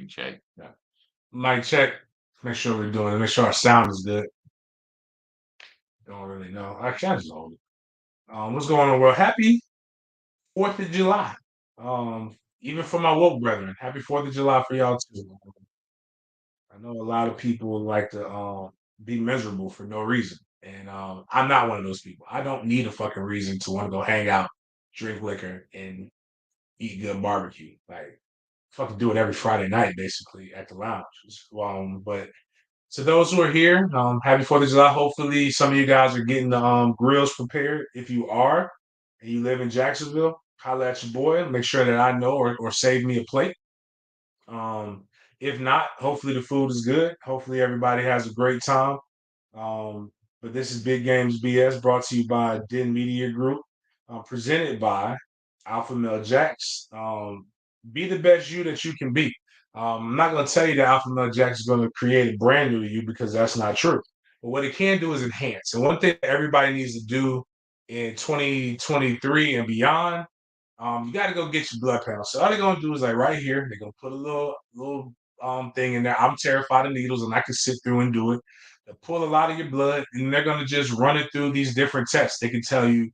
check. Yeah. Mic check. Make sure we're doing it. Make sure our sound is good. Don't really know. Actually, I just hold it. What's going on, world? Happy 4th of July. Even for my woke brethren, happy 4th of July for y'all too. I know a lot of people like to be miserable for no reason. And I'm not one of those people. I don't need a fucking reason to want to go hang out, drink liquor, and eat good barbecue. Like fucking do it every Friday night, basically, at the lounge. But to those who are here, happy 4th of July. Hopefully some of you guys are getting the grills prepared. If you are and you live in Jacksonville, holla at your boy. Make sure that I know or save me a plate. Um, if not, hopefully the food is good. Hopefully everybody has a great time. Um, but this is Big Games BS brought to you by Den Media Group, presented by Alpha Male Jacks. Be the best you that you can be. I'm not going to tell you that Alpha Male Jacks is going to create a brand new you because that's not true. But what it can do is enhance. And one thing that everybody needs to do in 2023 and beyond, you got to go get your blood panel. So all they're gonna do is like right here, they're gonna put a little thing in there. I'm terrified of needles, and I can sit through and do it. They'll pull a lot of your blood, and they're gonna just run it through these different tests. They can tell you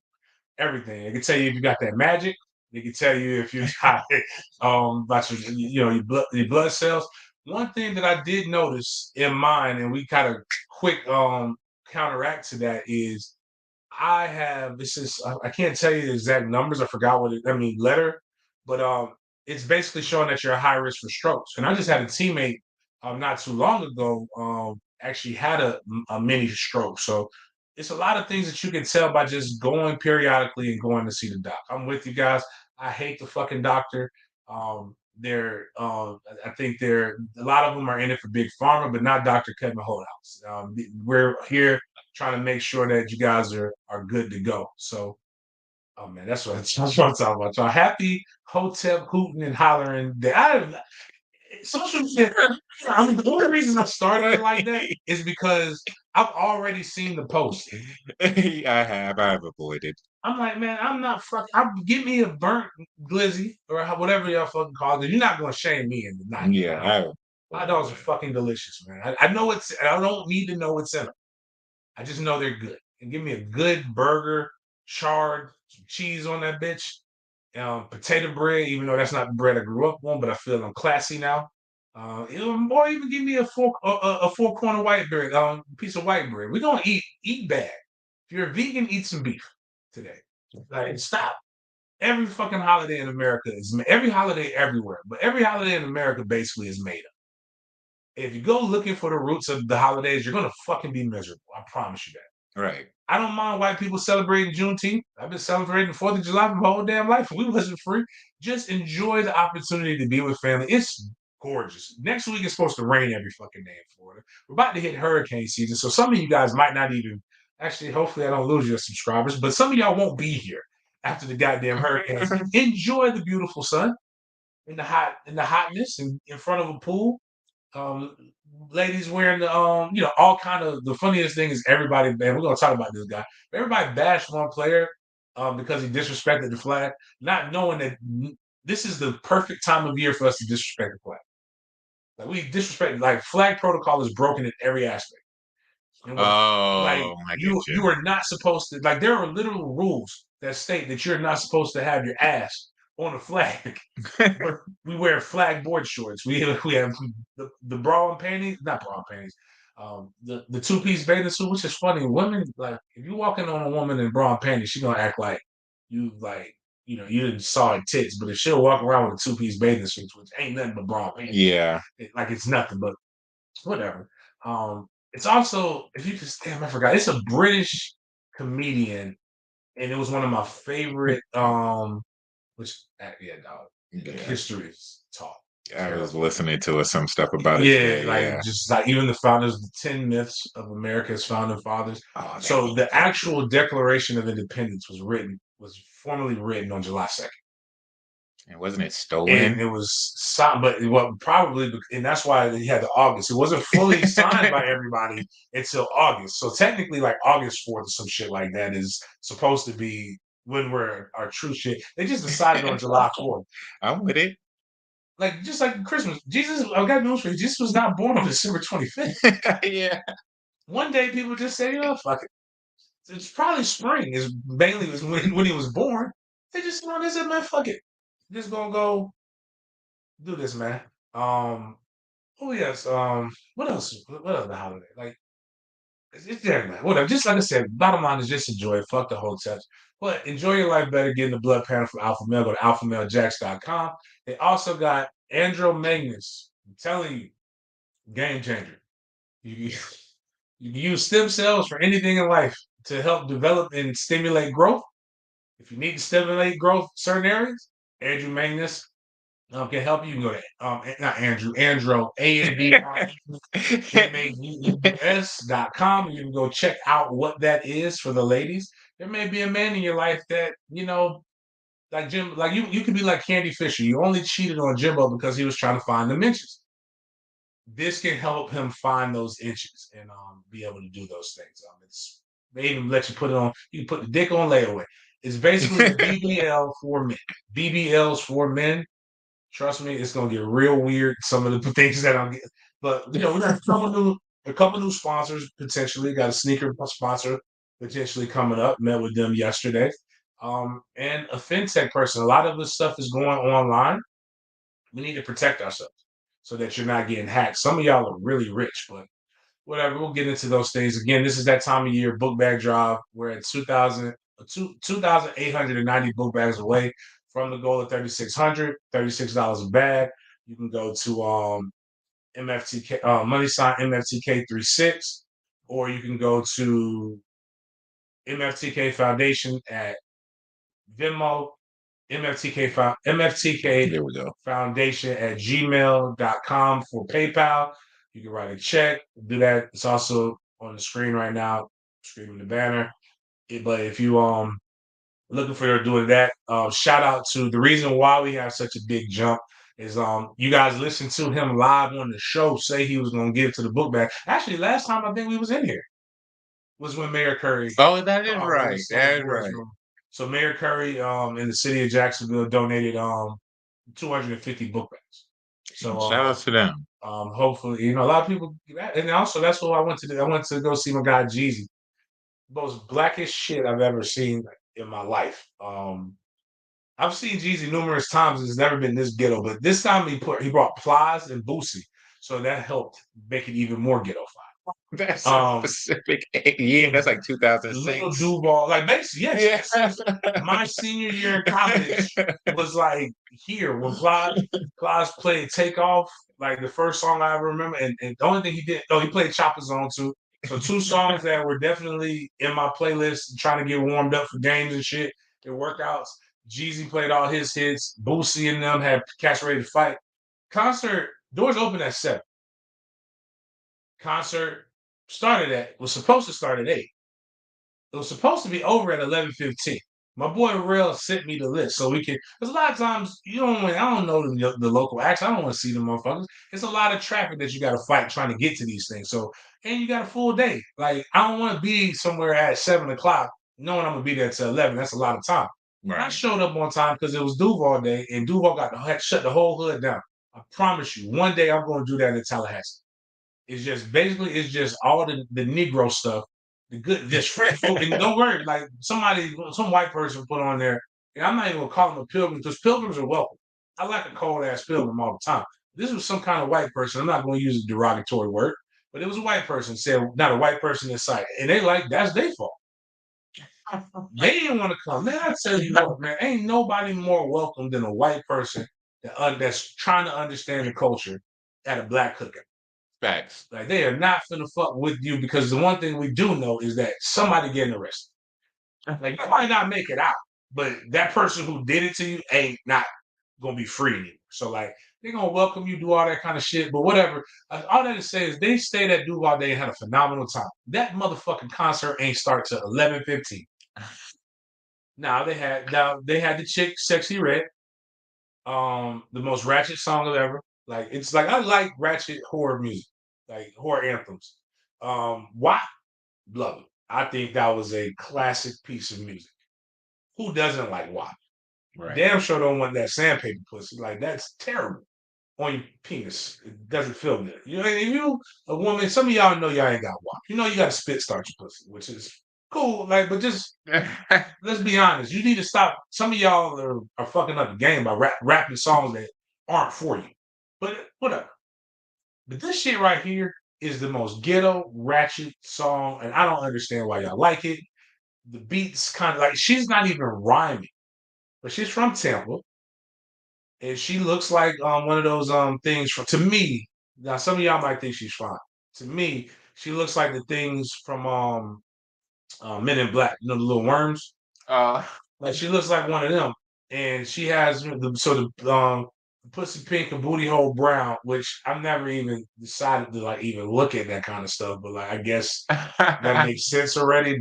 everything. They can tell you if you got that magic. They can tell you if you got about your blood cells. One thing that I did notice in mine, and we kind of quick counteract to that is I have this is I can't tell you the exact numbers. I forgot what letter, but it's basically showing that you're a high risk for strokes. And I just had a teammate not too long ago actually had a mini stroke. So it's a lot of things that you can tell by just going periodically and going to see the doc. I'm with you guys. I hate the fucking doctor. I think they're a lot of them are in it for big pharma, but not Dr. Kevin Holdhouse. We're here trying to make sure that you guys are good to go. So, oh man, that's what I'm talking about. Y'all happy hotel hooting and hollering. Social media. I mean, the only reason I started it like that is because I've already seen the post. I've avoided. I'm like, man, I'm not fucking. Give me a burnt glizzy or whatever y'all fucking call it. You're not gonna shame me into not. Yeah, Hot dogs are fucking delicious, man. I know it's. I don't need to know what's in them. I just know they're good. And give me a good burger, charred, some cheese on that bitch. Potato bread, even though that's not the bread I grew up on, but I feel I'm classy now. Or even give me a 4 corner white bread, piece of white bread. We're gonna eat bad. If you're a vegan, eat some beef today. Like stop. Every fucking holiday in America every holiday everywhere, but every holiday in America basically is made up. If you go looking for the roots of the holidays, you're gonna fucking be miserable. I promise you that. right. I don't mind white people celebrating Juneteenth. I've been celebrating the 4th of July for my whole damn life. We wasn't free. Just enjoy the opportunity to be with family. It's gorgeous. Next week is supposed to rain every fucking day in Florida. We're about to hit hurricane season, so some of you guys might not even actually. Hopefully, I don't lose your subscribers, but some of y'all won't be here after the goddamn hurricanes. Enjoy the beautiful sun in the hotness in front of a pool. Um, ladies wearing the all kind of the funniest thing is everybody, man, we're gonna talk about this guy. Everybody bashed one player because he disrespected the flag, not knowing that this is the perfect time of year for us to disrespect the flag. Like we disrespect, like flag protocol is broken in every aspect. And like Oh, I get you you. are not supposed to, like there are literal rules that state that you're not supposed to have your ass on a flag. We wear flag board shorts. We have the bra and panties, not bra and panties. The 2-piece bathing suit, which is funny. Women like if you walking on a woman in bra and panties, she gonna act like you like you didn't saw her tits, but if she'll walk around with a 2-piece bathing suit, which ain't nothing but bra and panties, Yeah. like it's nothing but whatever. It's also if you just damn I forgot. It's a British comedian, and it was one of my favorite. Which yeah, dog. Yeah. History is taught. I was listening to some stuff about it Yeah, today. like Yeah. just like even the founders, the 10 myths of America's founding fathers. Oh, So the actual Declaration of Independence was formally written on July 2nd. and wasn't it And stolen? it was signed, but probably, and that's why he had the August. It wasn't fully signed by everybody until August. So technically, like August 4th or some shit like that is supposed to be when we're our true shit. They just decided on July 4th. I'm with it. like just like Christmas. Jesus, I got news for you. Jesus was not born on December 25th. Yeah. One day people just say, fuck it. It's probably spring. Is mainly was when he was born. They just they said, man, fuck it. Just gonna go do this, man. Oh yes. What else? What other holiday? Like it's there, man. Whatever. Just like I said, bottom line is just enjoy it. Fuck the hotels. But enjoy your life better getting the blood panel from Alpha Male. Go to alphamalejax.com. They also got Andro Magnus. I'm telling you, game changer. You, you can use stem cells for anything in life to help develop and stimulate growth. If you need to stimulate growth in certain areas, Andrew Magnus can help you. You can go to not Andrew, Andro, ANDROMAGNUS.com. You can go check out what that is for the ladies. There may be a man in your life that, like Jim, like you could be like Candy Fisher. You only cheated on Jimbo because he was trying to find the inches. This can help him find those inches and be able to do those things. They even let you put it on. You can put the dick on layaway. It's basically the BBL for men. BBLs for men. Trust me, it's gonna get real weird. Some of the things that I'm getting, but we got a couple new sponsors potentially. Got a sneaker sponsor potentially coming up. Met with them yesterday, and a fintech person. A lot of this stuff is going online. We need to protect ourselves so that you're not getting hacked. Some of y'all are really rich, but whatever. We'll get into those things again. This is that time of year. Book bag drive. We're at 2,890 book bags away from the goal of 3,600. $36 a bag. You can go to MFTK money sign MFTK36, or you can go to MFTK Foundation at Venmo, MFTK There we go. Foundation at gmail.com for PayPal. You can write a check, do that. It's also on the screen right now, screaming the banner. But if you looking for doing that, shout out to the reason why we have such a big jump is you guys listened to him live on the show say he was gonna give to the book bag. Actually, last time I think we was in here was when Mayor Curry Oh, that is in the right. Saint That is Boys right. room. So Mayor Curry in the city of Jacksonville donated 250 book bags. So Shout out to them. hopefully, a lot of people, and also that's what I went to do. I went to go see my guy Jeezy. Most blackest shit I've ever seen in my life. I've seen Jeezy numerous times. It's never been this ghetto, but this time he brought Plies and Boosie, so that helped make it even more ghetto. That's a specific year. That's like Little 2006. Duval, like basically, yes. Yes. My senior year in college was like here when Plies played Takeoff, like the first song I ever remember. And the only thing he did, he played Chopper Zone too. So two songs that were definitely in my playlist, trying to get warmed up for games and shit and workouts. Jeezy played all his hits. Boosie and them had Catch Ready to Fight. Concert doors open at 7. Concert was supposed to start at 8. It was supposed to be over at 11:15. My boy Rail sent me the list so we can. Because a lot of times I don't know the local acts. I don't want to see them motherfuckers. It's a lot of traffic that you got to fight trying to get to these things. So and you got a full day. Like I don't want to be somewhere at 7 o'clock knowing I'm gonna be there till 11. That's a lot of time. Right. I showed up on time because it was Duval day, and Duval had shut the whole hood down. I promise you, one day I'm going to do that in Tallahassee. It's just all the Negro stuff, the good, just fresh food. And don't worry, like some white person put on there, and I'm not even gonna call them a pilgrim because pilgrims are welcome. I like a cold ass pilgrim all the time. This was some kind of white person. I'm not going to use a derogatory word, but it was a white person said, not a white person in sight, and they like that's their fault. They didn't want to come. Man, I tell you what, man, ain't nobody more welcome than a white person that's trying to understand the culture at a black cookout. Facts. Like they are not finna fuck with you because the one thing we do know is that somebody getting arrested. Like you might not make it out, but that person who did it to you ain't not gonna be free anymore. So like they're gonna welcome you, do all that kind of shit, but whatever. All that to say is they stayed at Duval Day and had a phenomenal time. That motherfucking concert ain't start till 11:15. Now they had the chick Sexy Red, the most ratchet song of ever. Like it's like I like ratchet horror music, like horror anthems. WAP, love it. I think that was a classic piece of music. Who doesn't like WAP? Right. Damn sure don't want that sandpaper pussy. Like that's terrible. on your penis. It doesn't feel good. You know, if you a woman, some of y'all know y'all ain't got WAP. You know you got to spit start your pussy, which is cool. Like, but just let's be honest. You need to stop. Some of y'all are fucking up the game by rapping songs that aren't for you. But whatever. But this shit right here is the most ghetto ratchet song, and I don't understand why y'all like it. The beats kind of like she's not even rhyming, but she's from Tampa, and she looks like one of those things from to me. Now some of y'all might think she's fine. To me, she looks like the things from Men in Black, you know, the little worms. Uh, Like she looks like one of them, and she has the pussy pink and booty hole brown, which I've never even decided to like even look at that kind of stuff. But like I guess that makes sense already.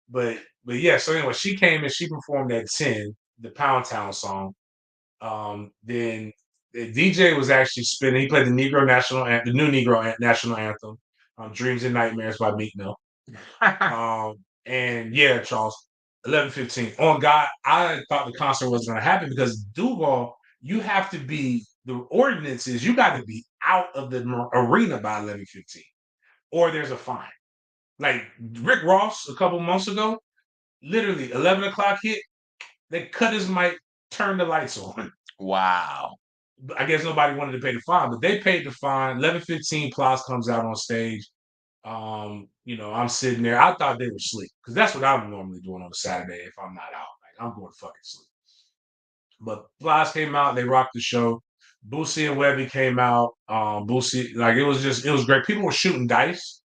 But yeah. So anyway, she came and she performed at 10, the Pound Town song. Then the DJ was actually spinning. He played the the new National Anthem, "Dreams and Nightmares" by Meek Mill. And yeah, Charles, 11:15. On God, I thought the concert was going to happen because Duval, you have to be the ordinance is you got to be out of the arena by 11:15, or there's a fine. Like Rick Ross a couple months ago, literally 11 o'clock hit, they cut his mic, turned the lights on. wow. I guess nobody wanted to pay the fine, but they paid the fine. 11:15, Plas comes out on stage. You know, I'm sitting there. I thought they were asleep because that's what I'm normally doing on a Saturday if I'm not out. Like I'm going to fucking sleep. But Plas came out. They rocked the show. Boosie and Webby came out. Boosie, like it was great. People were shooting dice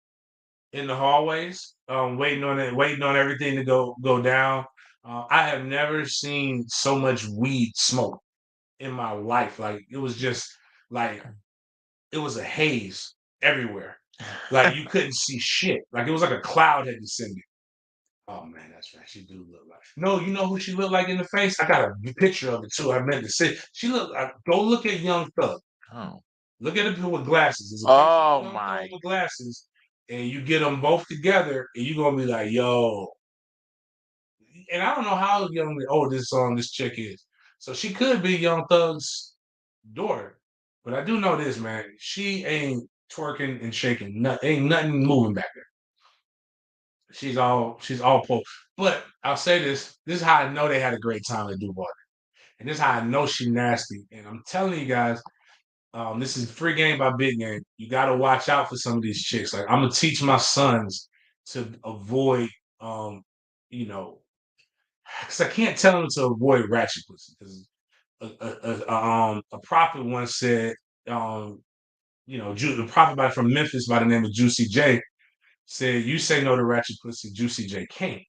in the hallways, waiting on everything to go down. I have never seen so much weed smoke in my life. Like it was just like it was a haze everywhere. Like you couldn't see shit. Like it was like a cloud had descended. Oh man, that's right. She do look like. No, you know who she looked like in the face? I got a picture of it too. I meant to say she looked like. Go look at Young Thug. Oh. Look at her with glasses. There's a picture Oh of Young my. Thug with glasses, and you get them both together, and you're gonna be like, yo. And I don't know how this chick is. So she could be Young Thug's daughter. But I do know this, man. She ain't twerking and shaking. Ain't nothing moving back there. She's all po. But I'll say this. This is how I know they had a great time at Duval. And this is how I know she nasty. And I'm telling you guys, this is free game by big game. You gotta watch out for some of these chicks. Like I'm gonna teach my sons to avoid you know, because I can't tell them to avoid ratchet pussy because a prophet once said, the prophet from Memphis by the name of Juicy J said, "You say no to ratchet pussy, Juicy J can't."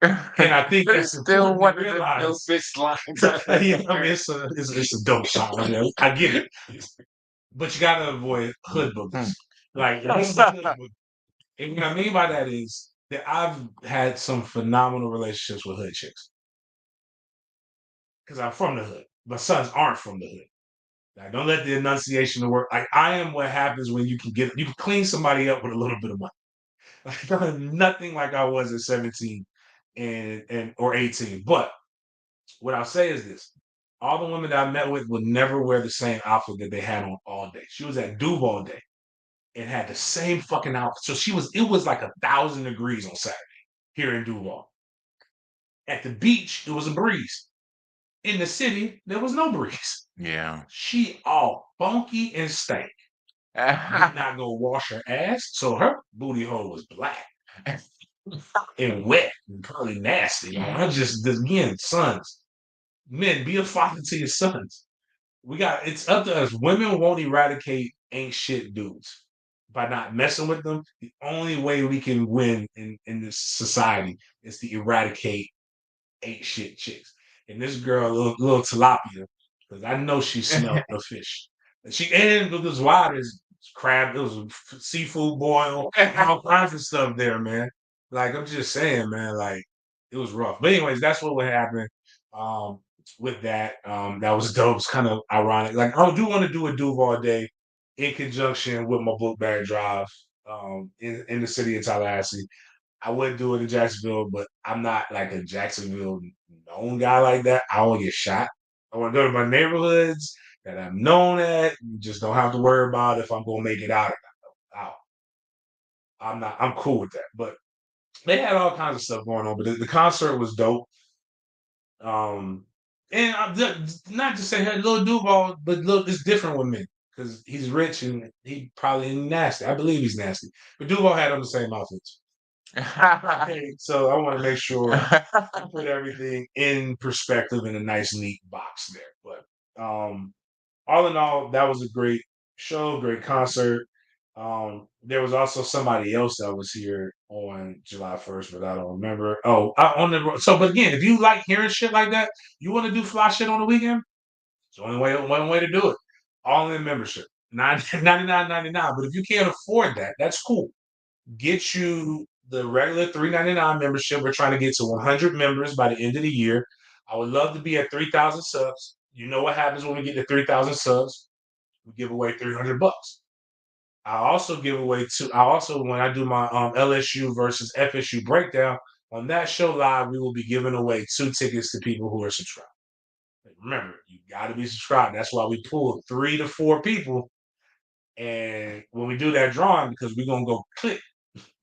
And I think that's Still important one to of the realize. dopest lines. Yeah, I mean, it's a dope song. I mean, I get it, but you gotta avoid hood boogers. Like, what's the hood booger? And what I mean by that is that I've had some phenomenal relationships with hood chicks because I'm from the hood. My sons aren't from the hood. Like, don't let the enunciation work. Like, I am what happens when you can clean somebody up with a little bit of money. Like, I'm nothing like I was at 17 and or 18. But what I'll say is this: all the women that I met with would never wear the same outfit that they had on all day. She was at Duval Day and had the same fucking outfit. So it was like 1,000 degrees on Saturday here in Duval. At the beach, it was a breeze. In the city, there was no breeze. Yeah. She all funky and stank. Did not go wash her ass, so her booty hole was black and wet and probably nasty. Like, I just again, sons, men, be a father to your sons. It's up to us. Women won't eradicate ain't shit dudes by not messing with them. The only way we can win in this society is to eradicate ain't shit chicks. And this girl, little tilapia, because I know she smelled the fish. And it was wild as crab, it was seafood boil, all kinds of stuff there, man. Like I'm just saying, man, like it was rough. But anyways, that's what would happen. Um, with that, that was dope. It's kind of ironic. Like I do want to do a Duval Day in conjunction with my book bag drive in the city of Tallahassee. I would do it in Jacksonville, but I'm not like a Jacksonville known guy like that. I want to get shot. I want to go to my neighborhoods that I'm known at. You just don't have to worry about if I'm gonna make it out or not. I'm cool with that. But they had all kinds of stuff going on. But the concert was dope. And I'm not just saying, hey, Lil Duval, but look, it's different with me because he's rich and he probably nasty. I believe he's nasty. But Duval had on the same outfits. So I want to make sure I put everything in perspective in a nice, neat box there. But all in all, that was a great show, great concert. There was also somebody else that was here on July 1st, but I don't remember. Oh, but again, if you like hearing shit like that, you want to do fly shit on the weekend, it's only one way to do it. All in membership. $99.99. But if you can't afford that, that's cool. Get you the regular $3.99 membership. We're trying to get to 100 members by the end of the year. I would love to be at 3,000 subs. You know what happens when we get to 3,000 subs? We give away $300. I also give away when I do my LSU versus FSU breakdown on that show live, we will be giving away 2 tickets to people who are subscribed. Remember, you got to be subscribed. That's why we pull 3 to 4 people. And when we do that drawing, because we're gonna go click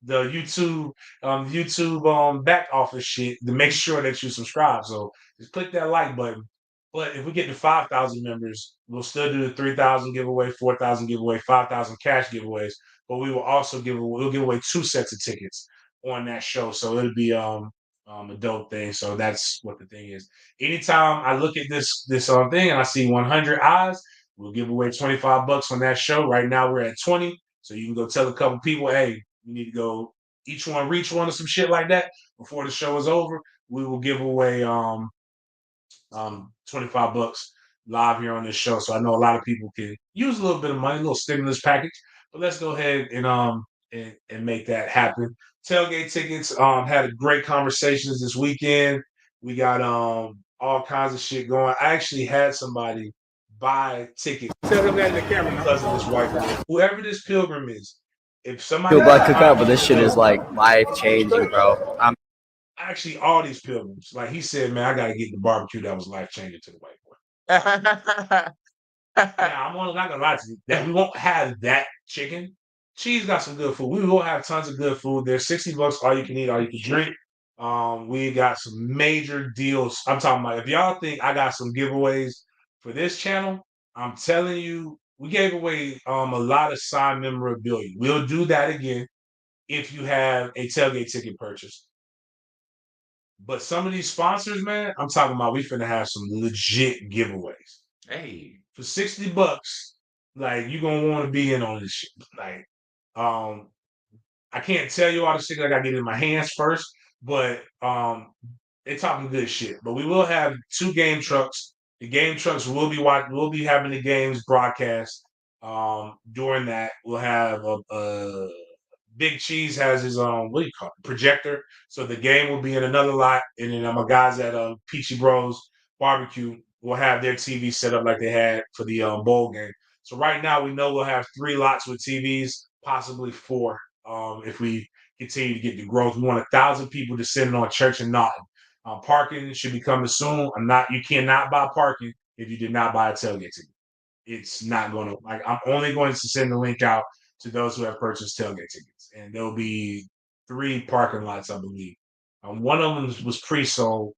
the YouTube back office shit to make sure that you subscribe. So just click that like button. But if we get to 5,000 members, we'll still do the 3,000 giveaway, 4,000 giveaway, 5,000 cash giveaways. But we will also give away 2 sets of tickets on that show. So it'll be a dope thing. So that's what the thing is. Anytime I look at this thing and I see 100 eyes, we'll give away $25 on that show. Right now we're at 20. So you can go tell a couple people, hey, you need to go each one reach one or some shit like that before the show is over. We will give away $25 live here on this show. So I know a lot of people can use a little bit of money, a little stimulus package. But let's go ahead and make that happen. Tailgate tickets had a great conversations this weekend. We got all kinds of shit going. I actually had somebody buy tickets. Tell him that in the camera because of this white guy. Whoever this pilgrim is, if somebody Feel like cookout, but this shit is like life changing, bro. Actually, all these pilgrims, like he said, man, I gotta get the barbecue that was life changing to the white boy. Now, I'm not gonna lie to you, that we won't have that chicken. Cheese got some good food. We will have tons of good food. There's $60, all you can eat, all you can drink. We got some major deals. I'm talking about if y'all think I got some giveaways for this channel, I'm telling you, we gave away a lot of signed memorabilia. We'll do that again if you have a tailgate ticket purchase. But some of these sponsors, man, I'm talking about we finna have some legit giveaways. Hey, for $60, like you gonna want to be in on this shit. Like, I can't tell you all the shit I gotta get in my hands first, but they're talking good shit. But we will have 2 game trucks. The game trucks will be having the games broadcast. During that, we'll have a Big Cheese has his what do you call it, projector. So the game will be in another lot, and then my guys at Peachy Bros Barbecue will have their TV set up like they had for the bowl game. So right now we know we'll have 3 lots with TVs, possibly 4, if we continue to get the growth. We want 1,000 people descending on Church and Naughton. Parking should be coming soon. You cannot buy parking if you did not buy a tailgate ticket. It's not going to I'm only going to send the link out to those who have purchased tailgate tickets, and there'll be 3 parking lots, I believe. One of them was pre-sold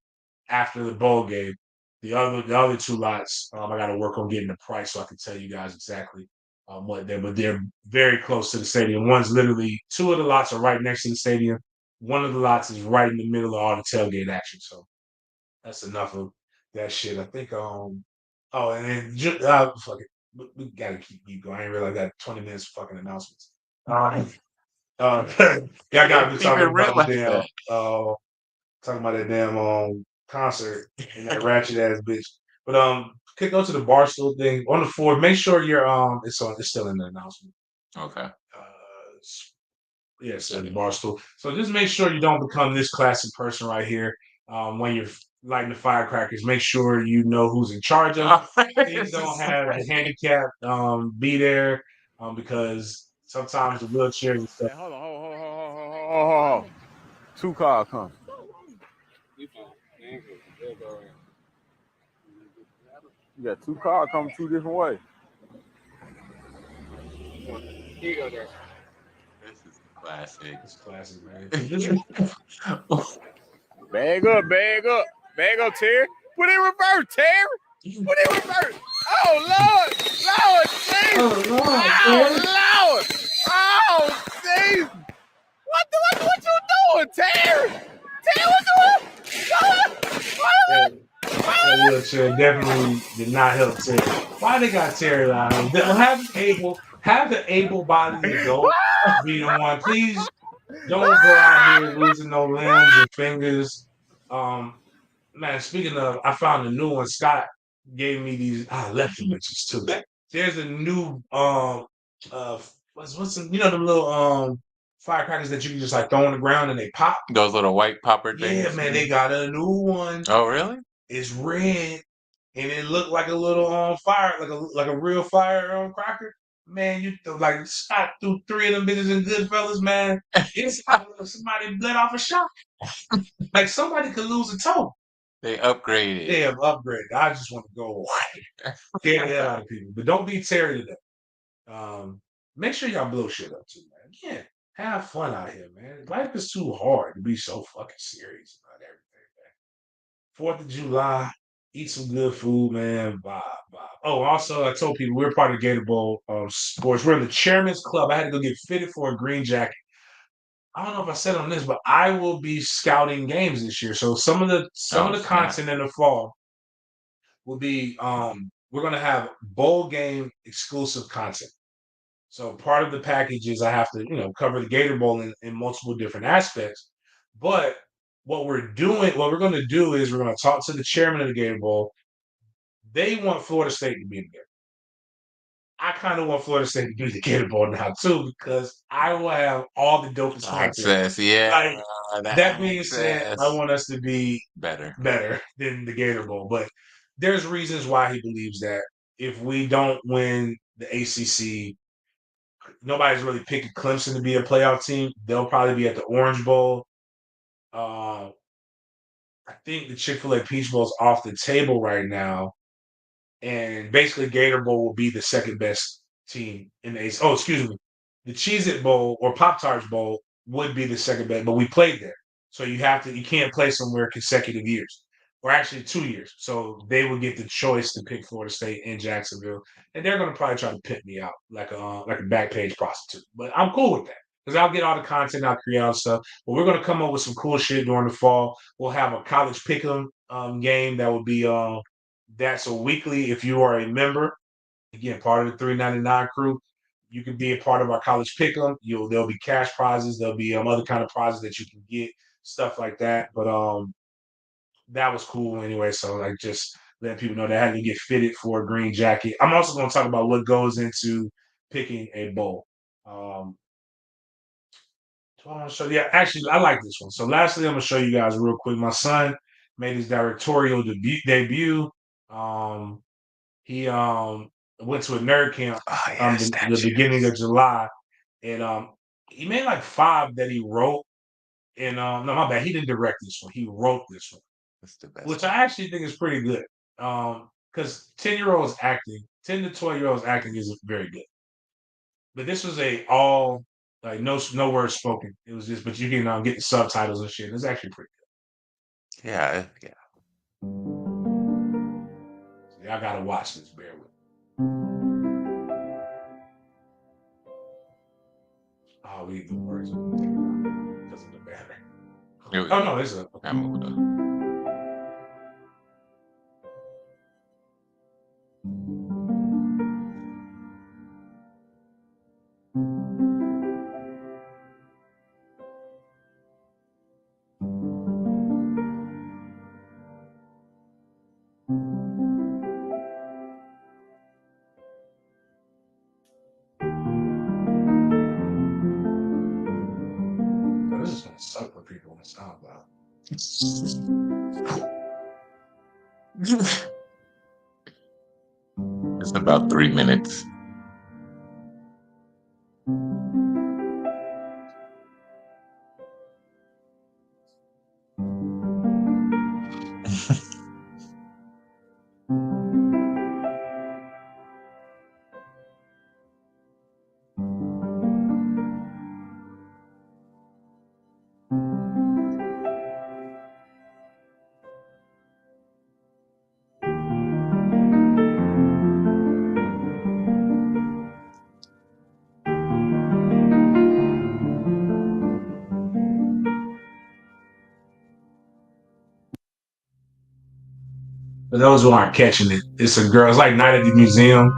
after the bowl game. The other 2 lots, I got to work on getting the price so I can tell you guys exactly what but they're very close to the stadium. One's literally 2 of the lots are right next to the stadium. One of the lots is right in the middle of all the tailgate action. So that's enough of that shit. I think and then fuck it. We gotta keep going. I ain't realize I got 20 minutes of fucking announcements. Yeah, I gotta be talking about the damn talking about that damn concert and that ratchet ass bitch. But could go to the Barstool thing on the 4th. Make sure you're it's still in the announcement. Okay. Yes, at the Barstool. So just make sure you don't become this classic person right here. When you're lighting the firecrackers, make sure you know who's in charge of it. Please don't have a handicap be there because sometimes the wheelchairs and stuff. Hey, hold on. 2 cars come. You got 2 cars coming 2 different ways. Here you go, there. This is classic. It's classic, man. Bag up, bag up. Bag up, Terry. Put in reverse, Terry. Put in reverse. Oh, Lord. Lord, Jesus. Oh, Lord, Oh, Lord. Oh, Jesus. What you doing, Terry? Terry, that wheelchair definitely did not help Terry. Why they got Terry out of him? Have the able-bodied adult be the one. Please don't go out here losing no limbs and fingers. Man, speaking of, I found a new one. Scott gave me these. I left the bitches too. There's a new what's some, them little firecrackers that you can just like throw on the ground and they pop. Those little white popper things. Yeah, man, they got a new one. Oh, really? It's red and it looked like a little fire, like a real fire cracker. Man, you like Scott threw 3 of them bitches in Goodfellas, man. It's like somebody bled off a shot. Like somebody could lose a toe. They upgraded. They have upgraded. I just want to go scare the hell out of people. But don't be Terry today. Make sure y'all blow shit up too, man. Again, have fun out here, man. Life is too hard to be so fucking serious about everything, man. 4th of July, eat some good food, man. Bye. Oh, also, I told people we're part of Gator Bowl Sports. We're in the Chairman's Club. I had to go get fitted for a green jacket. I don't know if I said on this, but I will be scouting games this year. So some of the content in the fall will be we're gonna have bowl game exclusive content. So part of the package is I have to, cover the Gator Bowl in multiple different aspects. But what we're gonna do is we're gonna talk to the chairman of the Gator Bowl. They want Florida State to be in there. I kind of want Florida State to do the Gator Bowl now too, because I will have all the dopest content. Access, yeah. That being said, I want us to be better than the Gator Bowl. But there's reasons why he believes that. If we don't win the ACC, nobody's really picking Clemson to be a playoff team. They'll probably be at the Orange Bowl. I think the Chick-fil-A Peach Bowl is off the table right now. And basically, Gator Bowl will be the second best team in the ACC. Oh, excuse me. The Cheez-It Bowl or Pop-Tarts Bowl would be the second best, but we played there. So you can't play somewhere consecutive years, or actually 2 years. So they would get the choice to pick Florida State in Jacksonville, and they're going to probably try to pimp me out like a back page prostitute. But I'm cool with that because I'll get all the content, I'll create all the stuff. But we're going to come up with some cool shit during the fall. We'll have a college pick'em game that will be that's a weekly. If you are a member, again, part of the $3.99 crew, you can be a part of our college pick'em. There'll be cash prizes. There'll be other kind of prizes that you can get, stuff like that. But that was cool anyway. So like just letting people know that I had to get fitted for a green jacket. I'm also going to talk about what goes into picking a bowl. So yeah, actually, I like this one. So lastly, I'm gonna show you guys real quick. My son made his directorial debut. He went to a nerd camp the beginning of July, and he made like 5 that he wrote. And no, my bad, he didn't direct this one. He wrote this one. That's the best. Which I actually think is pretty good. Because 10-year-olds acting, 10 to 12-year-olds acting is very good. But this was all like no words spoken. It was just, but you can get the subtitles and shit. It's actually pretty good. Yeah. So y'all gotta watch this. Bear with me. I'll read the words because of the banner. Oh no, it's okay. I moved on. This is gonna suck for people in the SoundCloud. It's about 3 minutes. For those who aren't catching it, it's a girl. It's like Night at the Museum.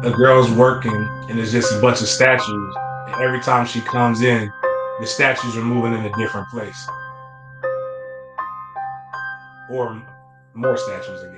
A girl's working, and there's just a bunch of statues. And every time she comes in, the statues are moving in a different place, or more statues, I guess.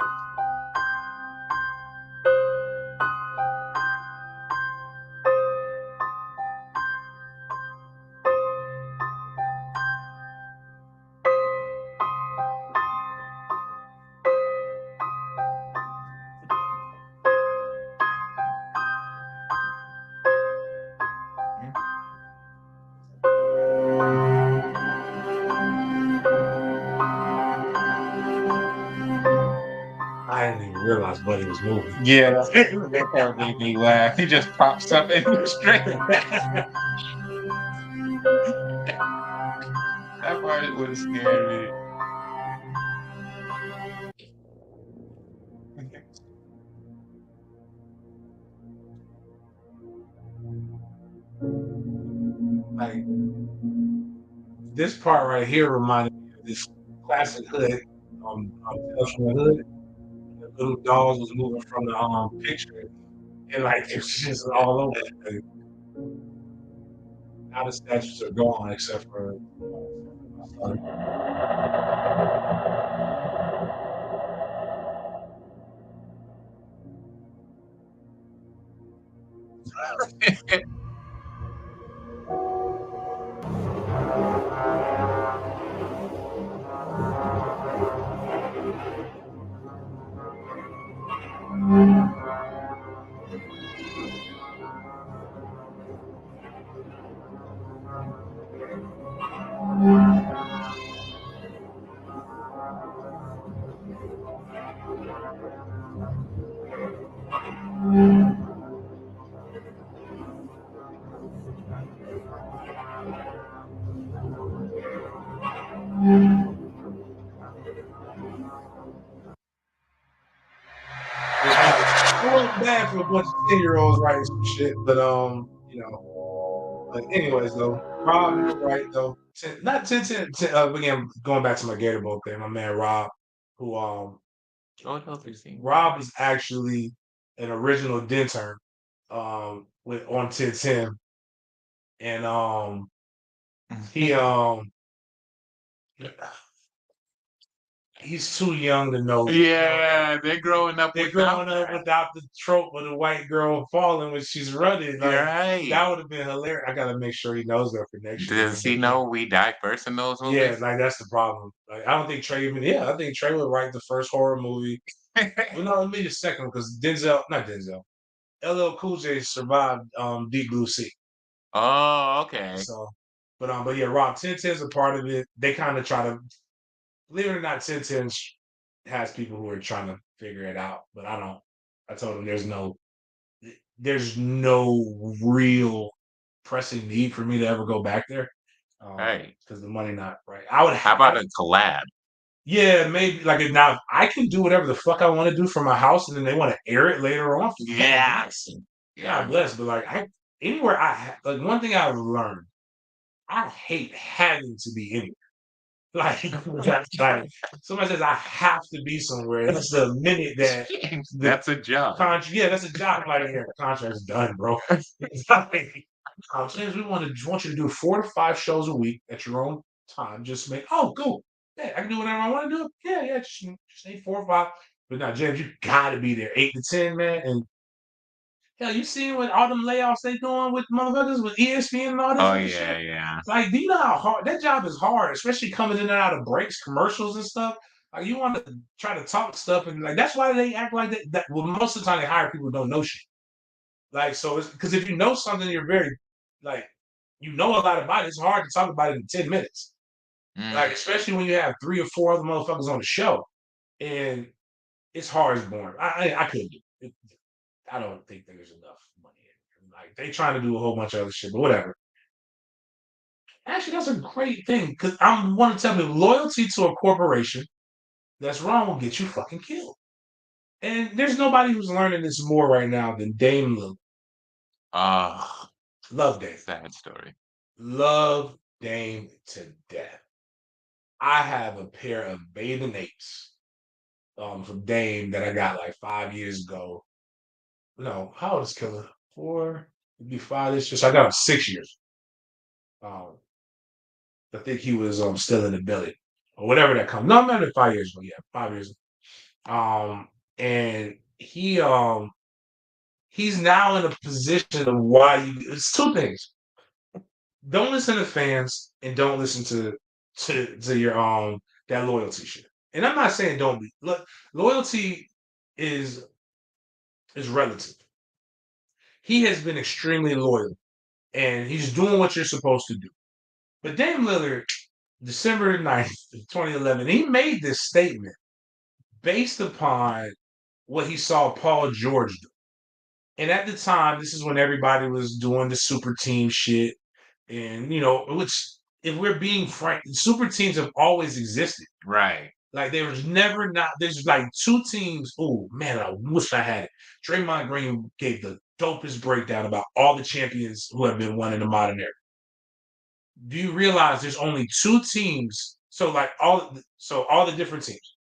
I didn't even realize Buddy was moving. Yeah, that made me laugh. He just pops up and moves straight. That part would scare me. Like this part right here reminded me of this classic hood, Tales from the Hood. The little dolls was moving from the picture, and like it was just all over the place. Now the statues are gone except for my son. It wasn't bad for a bunch of 10-year-olds writing some shit, but But anyways, though, Rob, you're right though. Not 10, again, going back to my Gator Bowl thing. My man Rob, who What else you seen? Rob is actually an original Dintern, with on 1010, and he he's too young to know. Yeah, they're growing up. They're without growing up that. without the trope of the white girl falling when she's running. Like Right. that would have been hilarious. I gotta make sure he knows that for next year. Does he know we die first in those Yeah, movies? like that's the problem. Like I don't think Trey even. Yeah, I think Trey would write the first horror movie. Well, no, maybe the second because not Denzel, LL Cool J survived Deep Blue Sea. Oh, okay. So, but yeah, Rob 1010's a part of it. They kind of try to, believe it or not, 1010 has people who are trying to figure it out. But I don't. I told him there's no real pressing need for me to ever go back there. Right. Because the money not right. I would. How about a collab? Yeah, maybe like now I can do whatever the fuck I want to do for my house, and then they want to air it later on. Yes. God bless. But like anywhere like one thing I've learned, I hate having to be anywhere. Like, like somebody says I have to be somewhere. That's the minute that That's a job. yeah, that's a job. Like here, contract's done, bro. It's like, James, we want you to do 4 to 5 shows a week at your own time. Just make cool. Yeah, I can do whatever I want to do. Yeah, just say 4 or 5. But now, James, you gotta be there 8 to 10, man. And hell, you seen what all them layoffs they doing with motherfuckers with ESPN and all this Oh other yeah, shit? yeah. Like, do you know how hard that job is hard, especially coming in and out of breaks, commercials and stuff? Like you want to try to talk stuff and like that's why they act like that. Well, most of the time they hire people who don't know shit. Like so, it's because if you know something, you're very like you know a lot about it. It's hard to talk about it in 10 minutes. Like especially when you have 3 or 4 other motherfuckers on the show, and it's hard as boring. I couldn't do it. I don't think there's enough money in it. Like they trying to do a whole bunch of other shit, but whatever. Actually, that's a great thing because I'm want to tell you loyalty to a corporation that's wrong will get you fucking killed. And there's nobody who's learning this more right now than Dame Lillard. Oh, Love Dame. sad story. Love Dame to death. I have a pair of bathing apes from Dame that I got like 5 years ago. No, how old is Killer? 4, it'd be 5 this year. So I got him 6 years. Um, I think he was still in the belly or whatever that comes. No, I'm not in 5 years, but yeah, 5 years. And he's now in a position of why it's two things. Don't listen to fans and don't listen to your that loyalty shit. And I'm not saying don't be loyalty is relative. He has been extremely loyal and he's doing what you're supposed to do. But Dame Lillard, December 9th, 2011, he made this statement based upon what he saw Paul George do. And at the time, this is when everybody was doing the super team shit. And, which, if we're being frank, super teams have always existed. Right. Like, there's like two teams. Oh, man, I wish I had it. Draymond Green gave the dopest breakdown about all the champions who have been won in the modern era. Do you realize there's only two teams? So, like, all the different teams.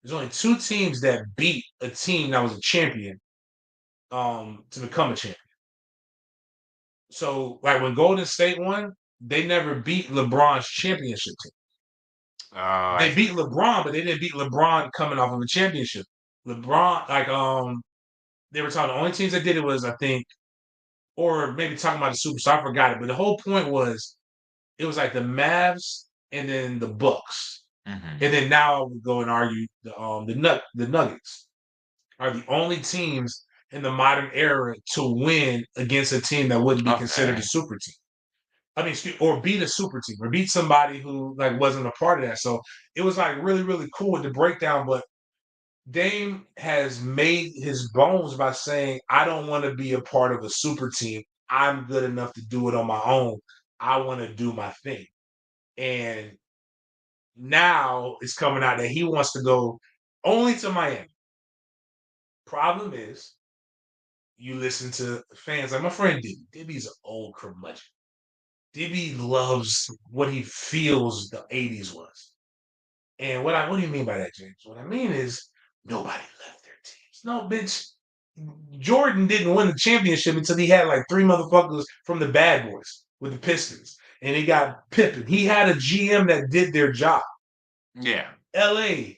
There's only two teams that beat a team that was a champion to become a champion. So, like when Golden State won, they never beat LeBron's championship team. They beat LeBron, but they didn't beat LeBron coming off of a championship. LeBron, like they were talking. The only teams that did it was, I think, or maybe talking about the Superstar. I forgot it, but the whole point was it was like the Mavs and then the Bucks, and then now I would go and argue the Nuggets are the only teams in the modern era to win against a team that wouldn't be considered a super team. I mean, or beat a super team, or beat somebody who like wasn't a part of that. So it was like really, really cool with the breakdown. But Dame has made his bones by saying, "I don't want to be a part of a super team. I'm good enough to do it on my own. I want to do my thing." And now it's coming out that he wants to go only to Miami. Problem is, you listen to fans like my friend Dibby. Dibby's an old curmudgeon. Dibby loves what he feels the 80s was. And what do you mean by that, James? What I mean is nobody left their teams. No, bitch. Jordan didn't win the championship until he had like 3 motherfuckers from the Bad Boys with the Pistons. And he got Pippen. He had a GM that did their job. Yeah. LA.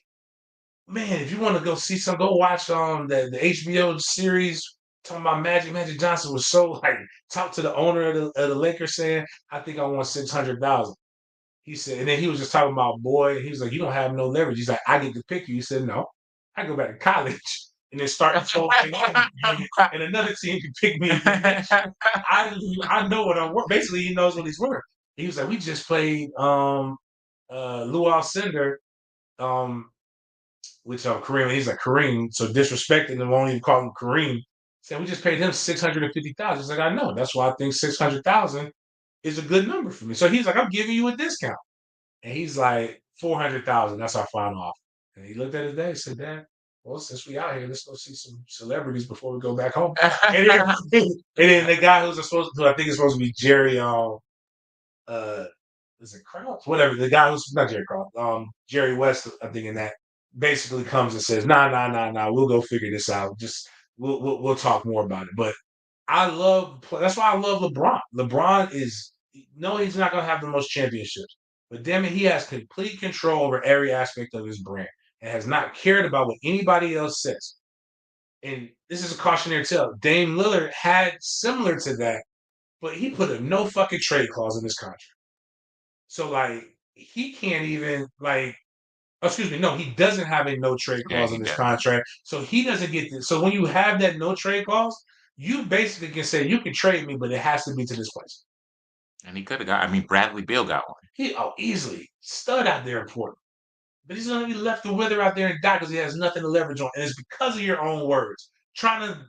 Man, if you want to go see some, go watch the HBO series talking about Magic. Magic Johnson was so like talk to the owner of the Lakers saying, "I think I want 600,000." He said, and then he was just talking about boy. He was like, "You don't have no leverage." He's like, "I get to pick you." He said, "No, I go back to college and then start the whole thing over, and another team can pick me." I know what I'm worth. Basically, he knows what he's worth. He was like, "We just played Lou Alcindor, which Kareem." He's like Kareem, so disrespecting him, won't even call him Kareem. Said we just paid him 650,000. He's like, "I know. That's why I think 600,000 is a good number for me." So he's like, "I'm giving you a discount." And he's like, 400,000. That's our final offer. And he looked at his dad and said, "Dad, well, since we out here, let's go see some celebrities before we go back home." And then the guy who's supposed to, I think it's supposed to be Jerry, is it Krause? Whatever. The guy who's not Jerry Krause, Jerry West, I think in that basically comes and says, nah, we'll go figure this out. Just we'll talk more about it. But that's why I love LeBron. LeBron is he's not gonna have the most championships, but damn it, he has complete control over every aspect of his brand and has not cared about what anybody else says. And this is a cautionary tale. Dame Lillard had similar to that, but he put a no fucking trade clause in his contract. So like he can't even excuse me, no, he doesn't have a no trade clause in his contract. So he doesn't get this. So when you have that no trade clause, you basically can say you can trade me, but it has to be to this place. And he could have got. Bradley Beal got one. Easily stud out there in Portland, but he's gonna be left to wither out there and die because he has nothing to leverage on, and it's because of your own words. I'm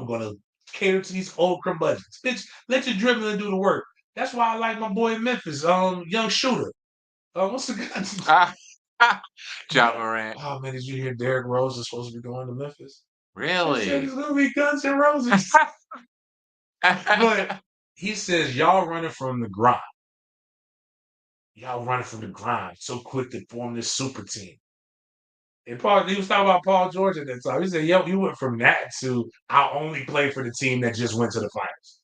gonna cater to these old curmudgeons. Bitch, let your dribbling do the work. That's why I like my boy in Memphis, young shooter. What's the guy? Ja Morant. Oh man, did you hear Derrick Rose is supposed to be going to Memphis? Really? He said it's gonna be Guns N' Roses. But he says y'all running from the grind. Y'all running from the grind. So quick to form this super team. And he was talking about Paul George at that time. He said, "Yo, you went from that to I'll only play for the team that just went to the finals."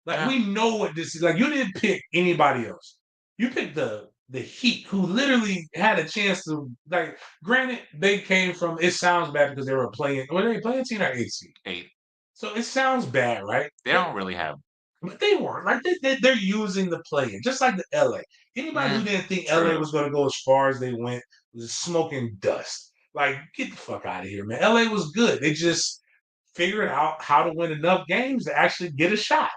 Like Yeah. we know what this is. Like you didn't pick anybody else. You picked the Heat, who literally had a chance to like. Granted, they came from. It sounds bad because they were playing. Were they playing team or 8 seed? 8. So it sounds bad, right? They don't really have. But they weren't. Like they're using the play, just like the LA. Anybody who didn't think LA true. was going to go as far as they went was smoking dust. Like, get the fuck out of here, man. LA was good. They just figured out how to win enough games to actually get a shot.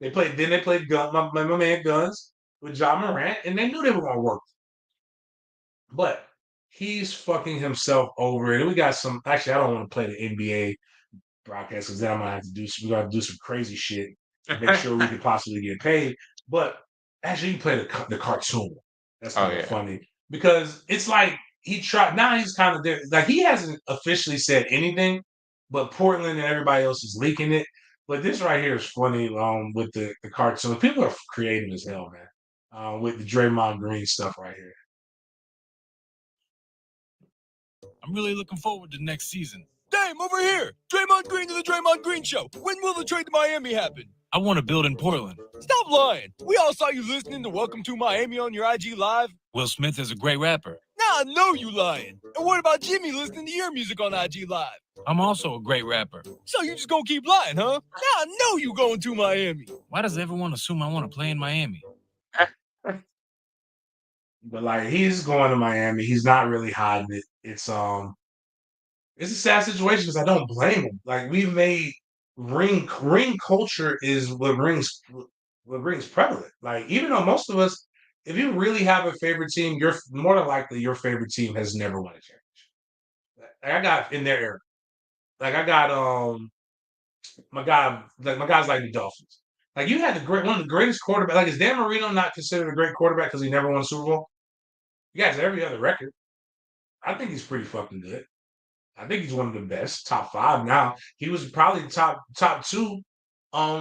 They played. Then they played my man Guns with John Morant, and they knew they were going to work. But he's fucking himself over it. And we got some. Actually, I don't want to play the NBA broadcast because then I'm gonna have to do. We got to do some crazy shit to make sure we could possibly get paid. But actually, you play the cartoon. That's kind of funny because it's like he tried. Now he's kind of there. Like he hasn't officially said anything, but Portland and everybody else is leaking it. But this right here is funny. With the cartoon, people are creative as hell, man. With the Draymond Green stuff right here. I'm really looking forward to next season. Dame, over here! Draymond Green to the Draymond Green Show. When will the trade to Miami happen? I want to build in Portland. Stop lying. We all saw you listening to Welcome to Miami on your IG Live. Will Smith is a great rapper. Now I know you lying. And what about Jimmy listening to your music on IG Live? I'm also a great rapper. So you just gonna keep lying, huh? Now I know you going to Miami. Why does everyone assume I want to play in Miami? But like he's going to Miami. He's not really hiding it. It's a sad situation because I don't blame him. Like we made ring culture is what rings prevalent. Like even though most of us, if you really have a favorite team, you're more than likely your favorite team has never won a championship. Like I got in their era. Like I got my guys like the Dolphins. Like you had one of the greatest quarterback. Like is Dan Marino not considered a great quarterback because he never won a Super Bowl? He has every other record. I think he's pretty fucking good. I think he's one of the best, top 5 now. He was probably top 2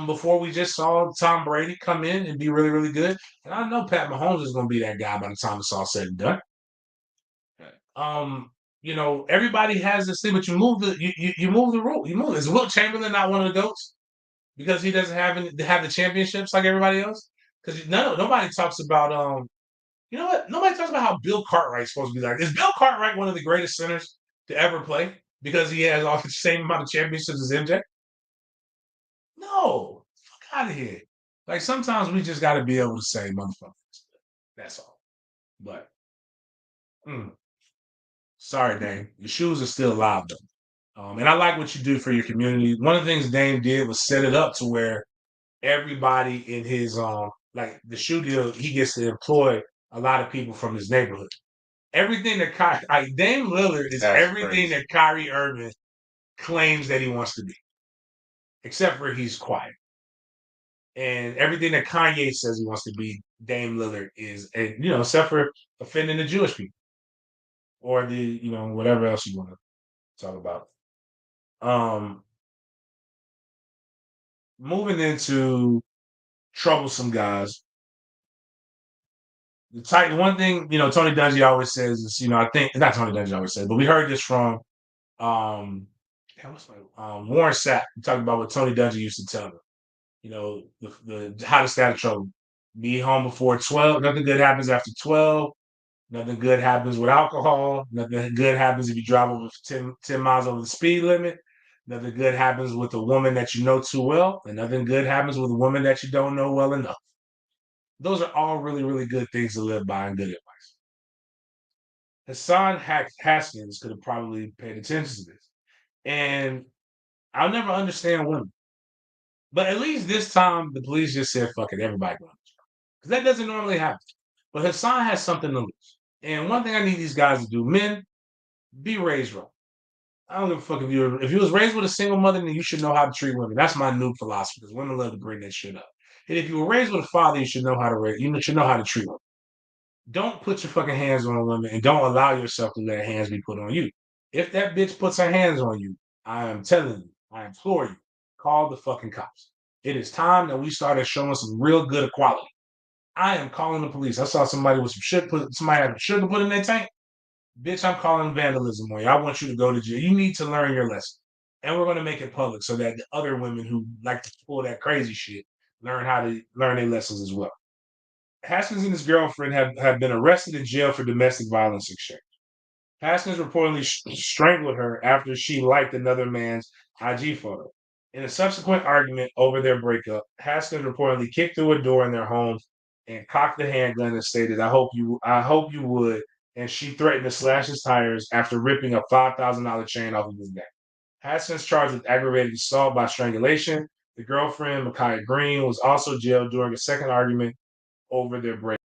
before we just saw Tom Brady come in and be really, really good. And I know Pat Mahomes is gonna be that guy by the time it's all said and done. Everybody has this thing, but you move you move the rule. You move. Is Wilt Chamberlain not one of the GOATs? Because he doesn't have the championships like everybody else? Because nobody talks about you know what? Nobody talks about how Bill Cartwright's supposed to be like. Is Bill Cartwright one of the greatest centers to ever play because he has all the same amount of championships as MJ? No, fuck out of here. Like sometimes we just got to be able to say motherfuckers. That's all. But sorry, Dame. Your shoes are still live though. And I like what you do for your community. One of the things Dame did was set it up to where everybody in his like the shoe deal, he gets to employ a lot of people from his neighborhood. Everything that Dame Lillard is everything that Kyrie Irving claims that he wants to be, except for he's quiet. And everything that Kanye says he wants to be, Dame Lillard is, and except for offending the Jewish people or the whatever else you want to talk about. Moving into troublesome guys. One thing, Tony Dungy always says is, I think not Tony Dungy always says, but we heard this from Warren Sapp. We talked about what Tony Dungy used to tell them. The hottest out of trouble. Be home before 12. Nothing good happens after 12. Nothing good happens with alcohol. Nothing good happens if you drive over 10 miles over the speed limit. Nothing good happens with a woman that you know too well. And nothing good happens with a woman that you don't know well enough. Those are all really, really good things to live by and good advice. Hassan Haskins could have probably paid attention to this. And I'll never understand women. But at least this time, the police just said, fuck it, everybody going to jail. Because that doesn't normally happen. But Hassan has something to lose. And one thing I need these guys to do, men, be raised right. I don't give a fuck if you was raised with a single mother, then you should know how to treat women. That's my new philosophy, because women love to bring that shit up. And if you were raised with a father, you should know how to treat women. Don't put your fucking hands on a woman and don't allow yourself to let hands be put on you. If that bitch puts her hands on you, I am telling you, I implore you, call the fucking cops. It is time that we started showing some real good equality. I am calling the police. I saw somebody with somebody had sugar put in their tank. bitch, I'm calling vandalism on you. I want you to go to jail. You need to learn your lesson. And we're going to make it public so that the other women who like to pull that crazy shit learn how to learn their lessons as well. Haskins and his girlfriend have been arrested in jail for domestic violence exchange. Haskins reportedly strangled her after she liked another man's IG photo. In a subsequent argument over their breakup, Haskins reportedly kicked through a door in their home and cocked the handgun and stated, I hope you would. And she threatened to slash his tires after ripping a $5,000 chain off of his neck. Haskins charged with aggravated assault by strangulation. The girlfriend, Micaiah Green, was also jailed during a second argument over their breakup.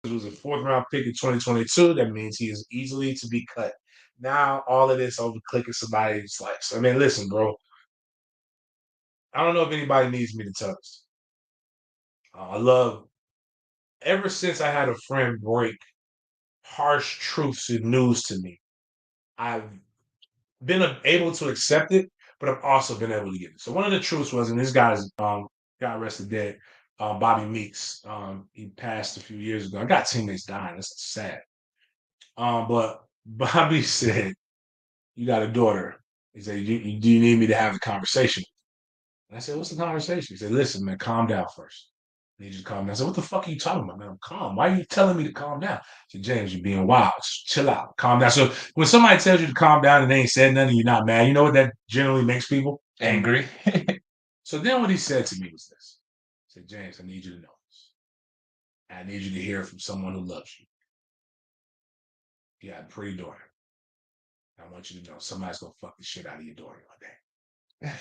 It was a fourth round pick in 2022. That means he is easily to be cut. Now, all of this over clicking somebody's likes. I mean, listen, bro. I don't know if anybody needs me to tell this. I love, ever since I had a friend break harsh truths and news to me, I've been able to accept it, but I've also been able to get it. So one of the truths was, and this guy's got arrested dead, Bobby Meeks. He passed a few years ago. I got teammates dying. It's sad. But Bobby said, you got a daughter. He said, do you need me to have a conversation? And I said, what's the conversation? He said, listen, man, calm down first. I need you to calm down. I said, what the fuck are you talking about, man? I'm calm. Why are you telling me to calm down? I said, James, you're being wild. Just chill out. Calm down. So when somebody tells you to calm down and they ain't said nothing, you're not mad. You know what that generally makes people? Angry. So then what he said to me was this. He said, James, I need you to know this. I need you to hear it from someone who loves you. You got a pretty daughter. I want you to know somebody's going to fuck the shit out of your daughter one day.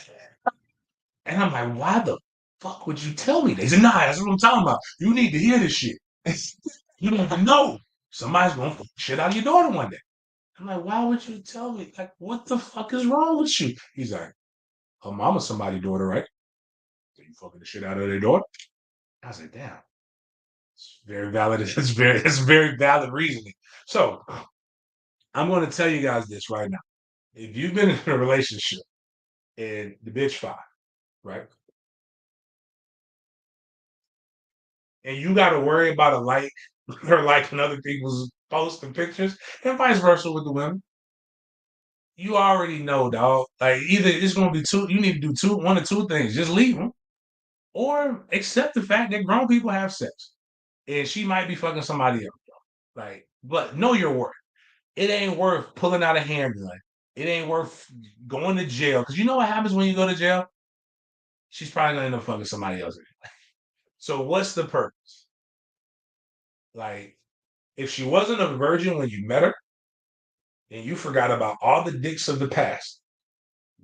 And I'm like, why the fuck would you tell me that? He said, nah, that's what I'm talking about. You need to hear this shit. You need to know somebody's going to fuck the shit out of your daughter one day. I'm like, why would you tell me? Like, what the fuck is wrong with you? He's like, her mama's somebody's daughter, right? So you fucking the shit out of their daughter? I said, damn. It's very valid. It's very valid reasoning. So I'm going to tell you guys this right now. If you've been in a relationship and the bitch fine, right? And you got to worry about a like or liking other people's posts and pictures, and vice versa with the women. You already know, dog. Like either it's gonna be two. You need to do one or two things. Just leave them, or accept the fact that grown people have sex, and she might be fucking somebody else. Like, but know your worth. It ain't worth pulling out a handgun. It ain't worth going to jail because you know what happens when you go to jail. She's probably gonna end up fucking somebody else anyway. So what's the purpose? Like, if she wasn't a virgin when you met her, and you forgot about all the dicks of the past,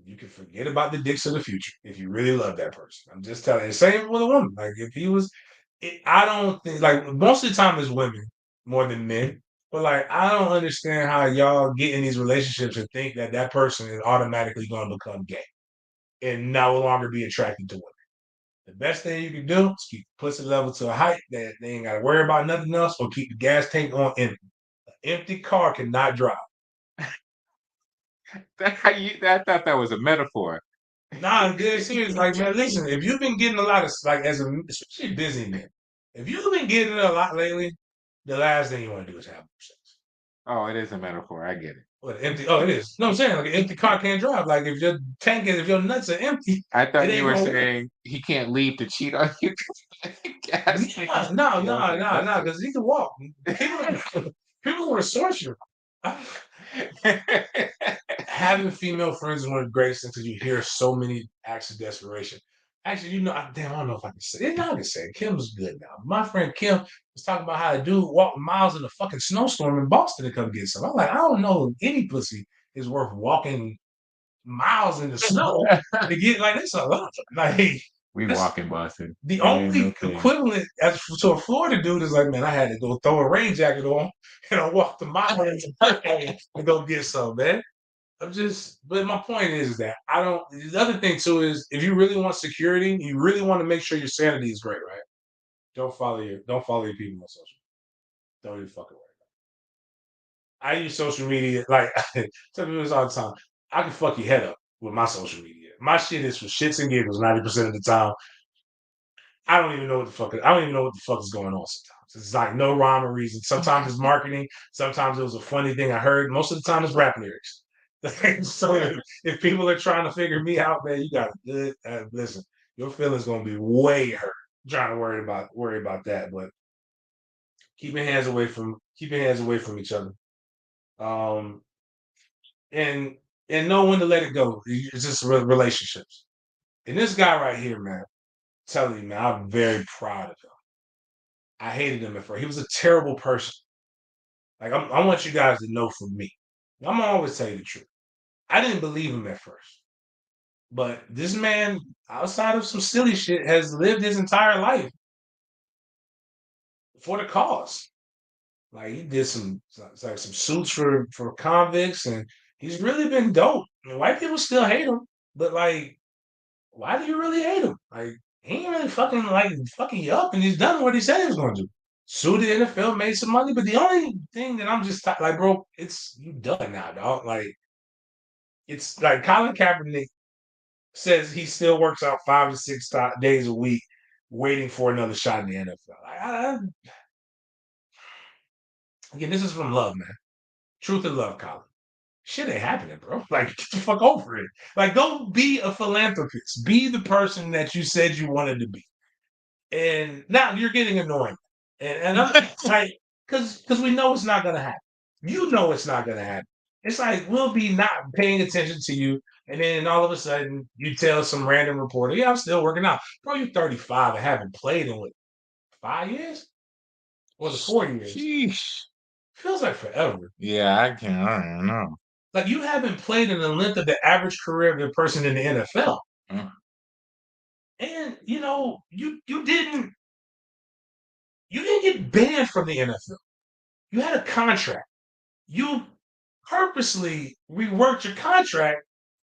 you can forget about the dicks of the future if you really love that person. I'm just telling you. Same with a woman. Like, if he was, I don't think, like, most of the time it's women more than men. But, like, I don't understand how y'all get in these relationships and think that that person is automatically going to become gay and no longer be attracted to women. The best thing you can do is keep the pussy level to a height that they ain't got to worry about nothing else, or keep the gas tank on empty. An empty car cannot drive. I thought that was a metaphor. Nah, I'm dead serious. Like, man, listen, if you've been getting a lot of, like, especially busy men, if you've been getting it a lot lately, the last thing you want to do is have more sex. Oh, it is a metaphor. I get it. What, empty? Oh, it is. No, I'm saying, like, an empty car can't drive. Like, if your tank is, if your nuts are empty, I thought it you ain't were gonna work. saying he can't leave to cheat on you. No, because he can walk. People want to source you. Having female friends is one of the greatest things because you hear so many acts of desperation. Actually, you know, I don't know if I can say it. I can say it. Kim's good now. My friend Kim was talking about how a dude walked miles in a fucking snowstorm in Boston to come get some. I'm like, I don't know if any pussy is worth walking miles in the snow to get, like, that's a lot. Like, we walk in Boston. The only equivalent to a Florida dude is like, man, I had to go throw a rain jacket on and I walked the mile and go get some, man. But my point is that the other thing too is if you really want security, you really want to make sure your sanity is great, right? Don't follow your people on social media. Don't even fucking worry about it. I use social media, like, I tell people this all the time. I can fuck your head up with my social media. My shit is for shits and giggles 90% of the time. I don't even know what the fuck is going on sometimes. It's like no rhyme or reason. Sometimes it's marketing. Sometimes it was a funny thing I heard. Most of the time it's rap lyrics. So if people are trying to figure me out, man, you got good. Listen, your feelings gonna be way hurt trying to worry about that. But keep your hands away from each other. Um, and know when to let it go. It's just relationships. And this guy right here, man, telling you, man, I'm very proud of him. I hated him at first. He was a terrible person. Like I want you guys to know from me. I'm gonna always tell you the truth. I didn't believe him at first. But this man, outside of some silly shit, has lived his entire life for the cause. Like he did some suits for convicts, and he's really been dope. And white people still hate him, but like, why do you really hate him? Like he ain't really fucking you up, and he's done what he said he was going to do. Sued the NFL, made some money, but the only thing that I'm just like, bro, it's you done now, dog. Like it's like Colin Kaepernick says he still works out 5 to 6 days a week, waiting for another shot in the NFL. Again, this is from love, man. Truth and love, Colin. Shit ain't happening, bro. Like, get the fuck over it. Like, go be a philanthropist. Be the person that you said you wanted to be. And now you're getting annoying. And I'm like, because we know it's not gonna happen. You know it's not gonna happen. It's like we'll be not paying attention to you, and then all of a sudden you tell some random reporter, "Yeah, I'm still working out." Bro, you're 35 and haven't played in what 5 years? Or was it 4 years? Sheesh. Feels like forever. Yeah, I don't know. Like you haven't played in the length of the average career of the person in the NFL. Mm. And you know, you didn't get banned from the NFL. You had a contract. You purposely reworked your contract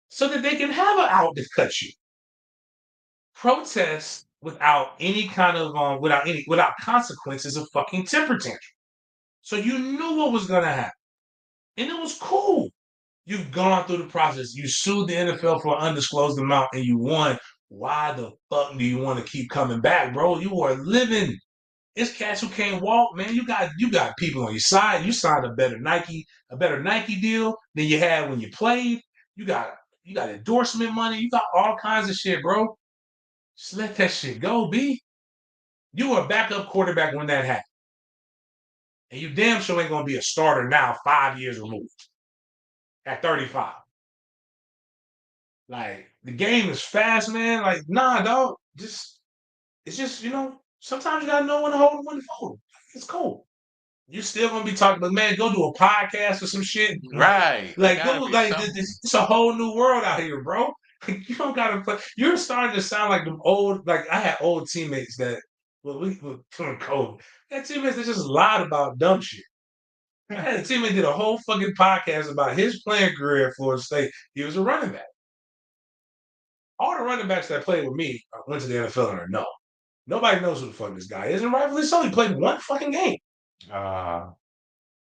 so that they can have an out to cut you. Protest without any kind of without consequences of fucking temper tantrum. So you knew what was gonna happen. And it was cool. You've gone through the process. You sued the NFL for an undisclosed amount and you won. Why the fuck do you want to keep coming back, bro? You are living. It's cats who can't walk, man. You got people on your side. You signed a better Nike deal than you had when you played. You got endorsement money. You got all kinds of shit, bro. Just let that shit go, B. You were a backup quarterback when that happened. And you damn sure ain't gonna be a starter now, 5 years removed. At 35. Like the game is fast, man. Like, nah, dog. It's just, sometimes you gotta know when to hold and when to fold. It's cool. You're still gonna be talking, but man, go do a podcast or some shit. Right. Like, it's a whole new world out here, bro. You don't gotta play. You're starting to sound like them old. Like I had old teammates that, we from COVID. That teammates that just lied about dumb shit. I had a teammate did a whole fucking podcast about his playing career at Florida State. He was a running back. All the running backs that played with me went to the NFL and are no. Nobody knows who the fuck this guy is, and rightfully so. He played one fucking game.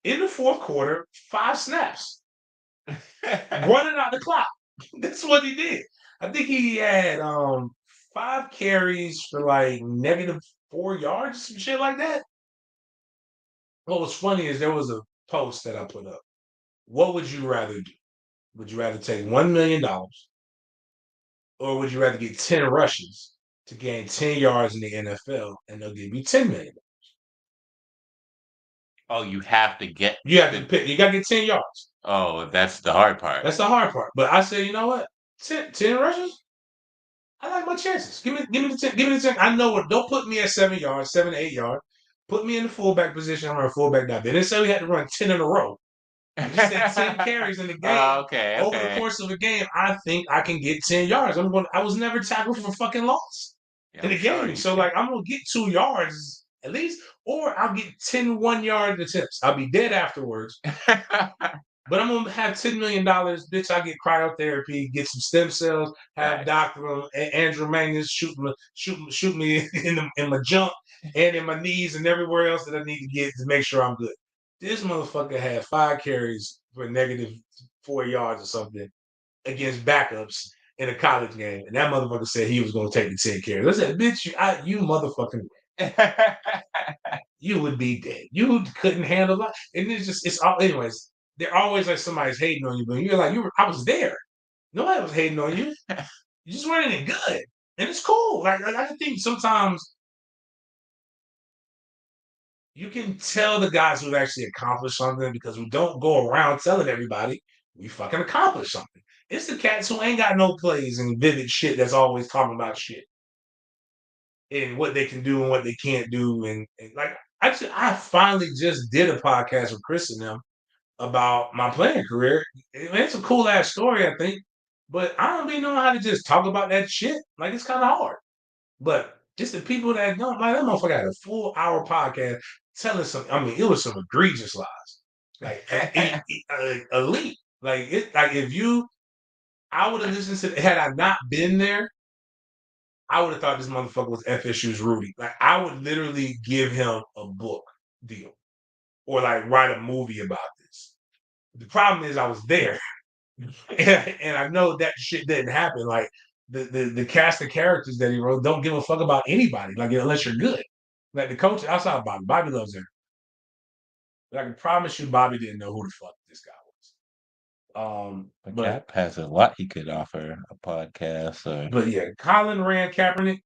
In the fourth quarter, 5 snaps. Running out the clock. That's what he did. I think he had 5 carries for like -4 yards, some shit like that. What was funny is there was a post that I put up. What would you rather do? Would you rather take $1 million or would you rather get 10 rushes to gain 10 yards in the NFL and they'll give you $10 million? Oh, you have to get. You have to pick. You got to get 10 yards. Oh, that's the hard part. That's the hard part. But I say, you know what? 10 rushes? I like my chances. Give me the 10. Give me the 10. I know what. Don't put me at 7 yards, 7 to 8 yards. Put me in the fullback position. I'm a fullback now. They didn't say we had to run 10 in a row. You said 10 carries in the game. Okay. Over the course of a game, I think I can get 10 yards. I was never tackled for fucking loss in the game. So, like, I'm going to get 2 yards at least, or I'll get 10 1-yard attempts. I'll be dead afterwards. But I'm going to have $10 million. Bitch, I get cryotherapy, get some stem cells, have Dr. Andrew Magnus shoot me in my junk and in my knees and everywhere else that I need to get to make sure I'm good. This motherfucker had 5 carries for -4 yards or something against backups in a college game, and that motherfucker said he was going to take the 10 carries. I said, bitch, you motherfucking, you would be dead. You couldn't handle that. And it's all, anyways, they're always like somebody's hating on you, but you're like, I was there. Nobody was hating on you. You just weren't any good. And it's cool. Like, I think sometimes you can tell the guys who've actually accomplished something because we don't go around telling everybody we fucking accomplished something. It's the cats who ain't got no plays and vivid shit that's always talking about shit and what they can do and what they can't do. And like, I finally just did a podcast with Chris and them about my playing career. It's a cool ass story, I think, but I don't really know how to just talk about that shit. Like, it's kind of hard. But it's the people that don't, like, that motherfucker had a full hour podcast telling some. I mean, it was some egregious lies, like elite. Like if I would have listened to. Had I not been there, I would have thought this motherfucker was FSU's Rudy. Like, I would literally give him a book deal, or like write a movie about this. The problem is I was there, and I know that shit didn't happen. Like, the cast of characters that he wrote don't give a fuck about anybody, like, unless you're good. Like, the coach outside of Bobby. Bobby loves him. But I can promise you, Bobby didn't know who the fuck this guy was. But But Cap has a lot he could offer a podcast. Or yeah, Colin Rand Kaepernick,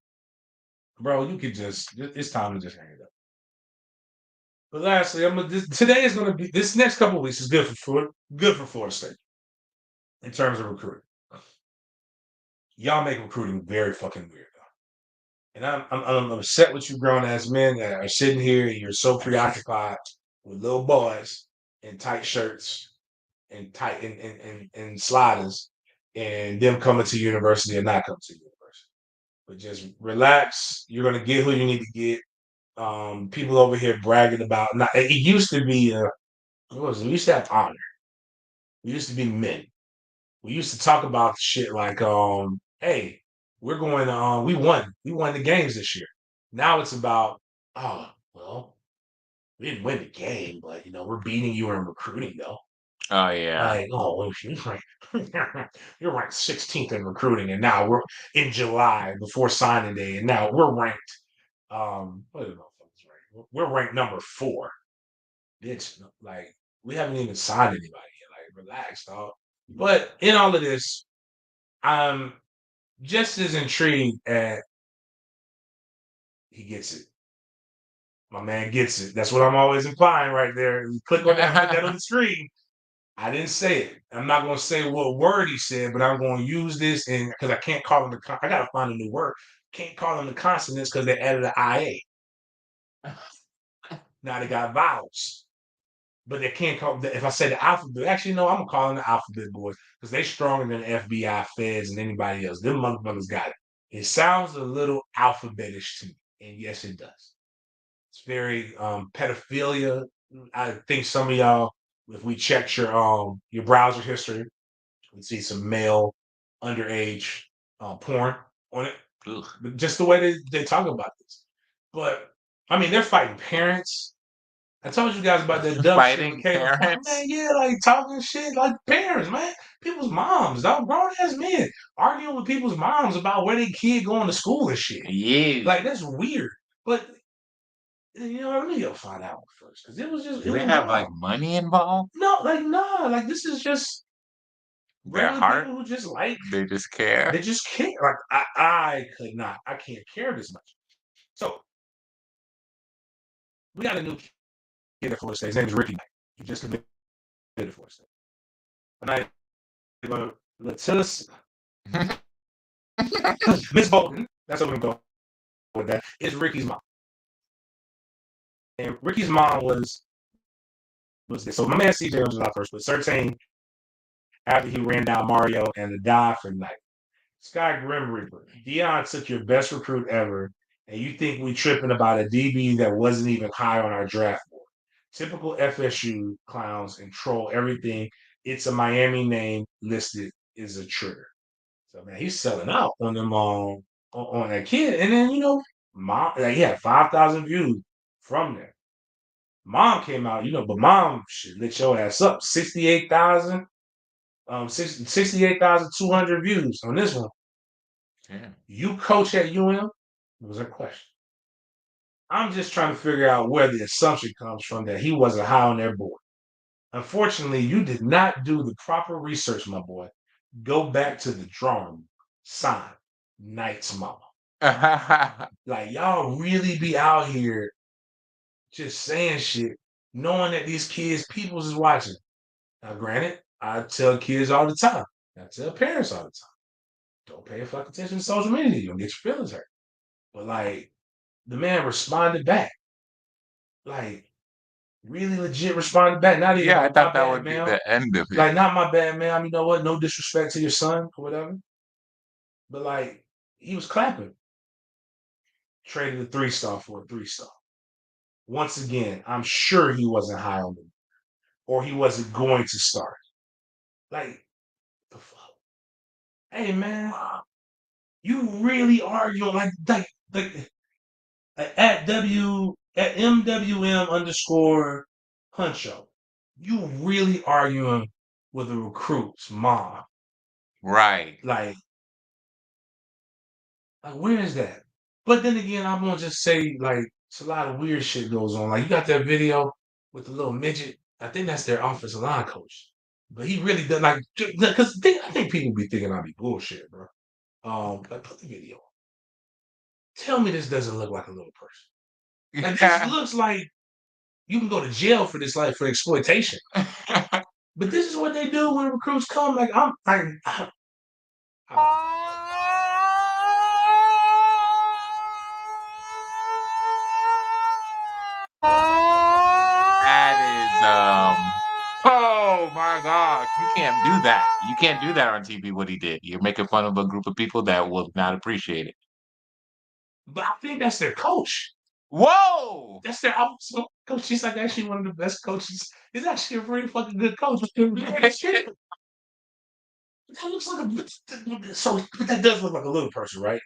bro, you could just. It's time to just hang it up. But lastly, today is going to be, this next couple of weeks is good for Florida State in terms of recruiting. Y'all make recruiting very fucking weird. And I'm upset with you grown ass men that are sitting here and you're so preoccupied with little boys in tight shirts and tight and sliders and them coming to university and not coming to university. But just relax. You're gonna get who you need to get. People over here bragging about it used to be we used to have honor. We used to be men. We used to talk about shit like hey, we're going to we won the games this year. Now it's about, oh, well, we didn't win the game, but we're beating you in recruiting though. oh yeah, Like, oh, well, you're ranked 16th in recruiting, and now we're in July before signing day, and now we're ranked what is ranked? We're ranked number 4. Bitch, like, we haven't even signed anybody yet. Like, relax, dog. But in all of this, I'm just as intrigued at he gets it. My man gets it. That's what I'm always implying right there. You click on that, put that on the screen. I didn't say it. I'm not going to say what word he said, but I'm going to use this because I can't call them I got to find a new word. Can't call them the consonants because they added an IA. Now they got vowels. But they can't call if I say the alphabet. Actually, no, I'm gonna call them the alphabet boys because they stronger than FBI, feds, and anybody else. Them motherfuckers got it. It sounds a little alphabetish to me, and yes, it does. It's very pedophilia. I think some of y'all, if we checked your browser history, we'd see some male underage porn on it. Ugh. Just the way they talk about this. But I mean, they're fighting parents. I told you guys about that dumb Fighting shit. parents? Man, yeah, like talking shit like parents, man. People's moms, dog, grown ass men arguing with people's moms about where their kid going to school and shit. Yeah, Like, that's weird. But let me go find out first because it was just. do they have like money involved? No, like like this is just Their regular heart? people who just like. They just care. They just care. Like I could not. I can't care this much. So we got a new kid at Florida State. His name is Ricky. He just committed to Florida State. And let's Miss Bolton. That's what I'm going with. That is Ricky's mom. And Ricky's mom was this. So my man CJ was out first, but 13 after he ran down Mario and the die for night. Sky Grim Reaper. Deion took your best recruit ever, and you think we tripping about a DB that wasn't even high on our draft board. Typical FSU clowns and troll everything. It's a Miami name listed is a trigger. So man, he's selling out on them on that kid. And then mom, like, he had 5,000 views from there. Mom came out, but mom should lit your ass up. 68,000 68,200 views on this one. Yeah. You coach at UM? Was a question. I'm just trying to figure out where the assumption comes from that he wasn't high on their board. Unfortunately, you did not do the proper research, my boy. Go back to the drawing board. Sign Knight's mama. Like, y'all really be out here just saying shit, knowing that these kids, peoples is watching. Now, granted, I tell kids all the time. I tell parents all the time. Don't pay fucking attention to social media. You'll get your feelings hurt. But like, the man responded back. Like, really legit responded back. Not even Yeah, I like, thought my that bad, would be man. the end of it. Like, not my bad, man. You know what? No disrespect to your son or whatever. But like, he was clapping. Traded a 3-star for a 3-star. Once again, I'm sure he wasn't high on them, or he wasn't going to start. Like, the fuck? Hey, man, you really arguing like at MWM underscore Huncho. You really arguing with a recruit's mom. Right. Like where is that? But then again, I'm gonna just say like it's a lot of weird shit goes on. Like you got that video with the little midget. I think that's their offensive line coach. But he really doesn't like because I think people be thinking I be bullshit, bro. Like put the video on. Tell me this doesn't look like a little person. Like this looks like you can go to jail for this, like for exploitation. But this is what they do when recruits come. Like That is oh my gosh. You can't do that. You can't do that on TV, what he did. You're making fun of a group of people that will not appreciate it. But I think that's their coach. Whoa! That's their offensive coach. He's like actually one of the best coaches. He's actually a really fucking good coach. That looks like but that does look like a little person, right?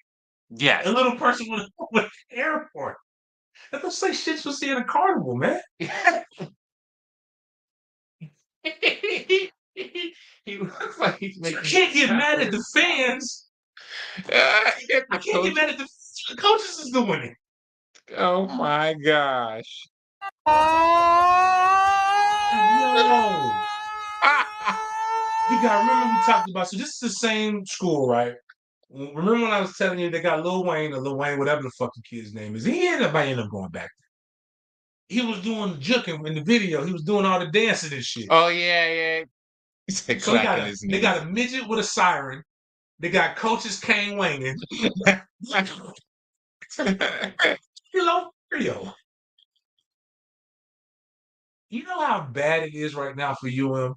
Yes. A little person with an airport. That looks like shit you'll see in a carnival, man. He looks like he's making. I can't get mad at the fans. I can't get mad at the coaches is doing it. Oh my gosh. No. You gotta remember we talked about. So this is the same school, right? Remember when I was telling you they got Lil Wayne or Lil Wayne, whatever the fuck the kid's name is. He ended up going back there. He was doing juking in the video. He was doing all the dancing and shit. Oh yeah. He's So they got a midget with a siren. They got coaches Kane Wayne. Hello, Rio. You know how bad it is right now for UM?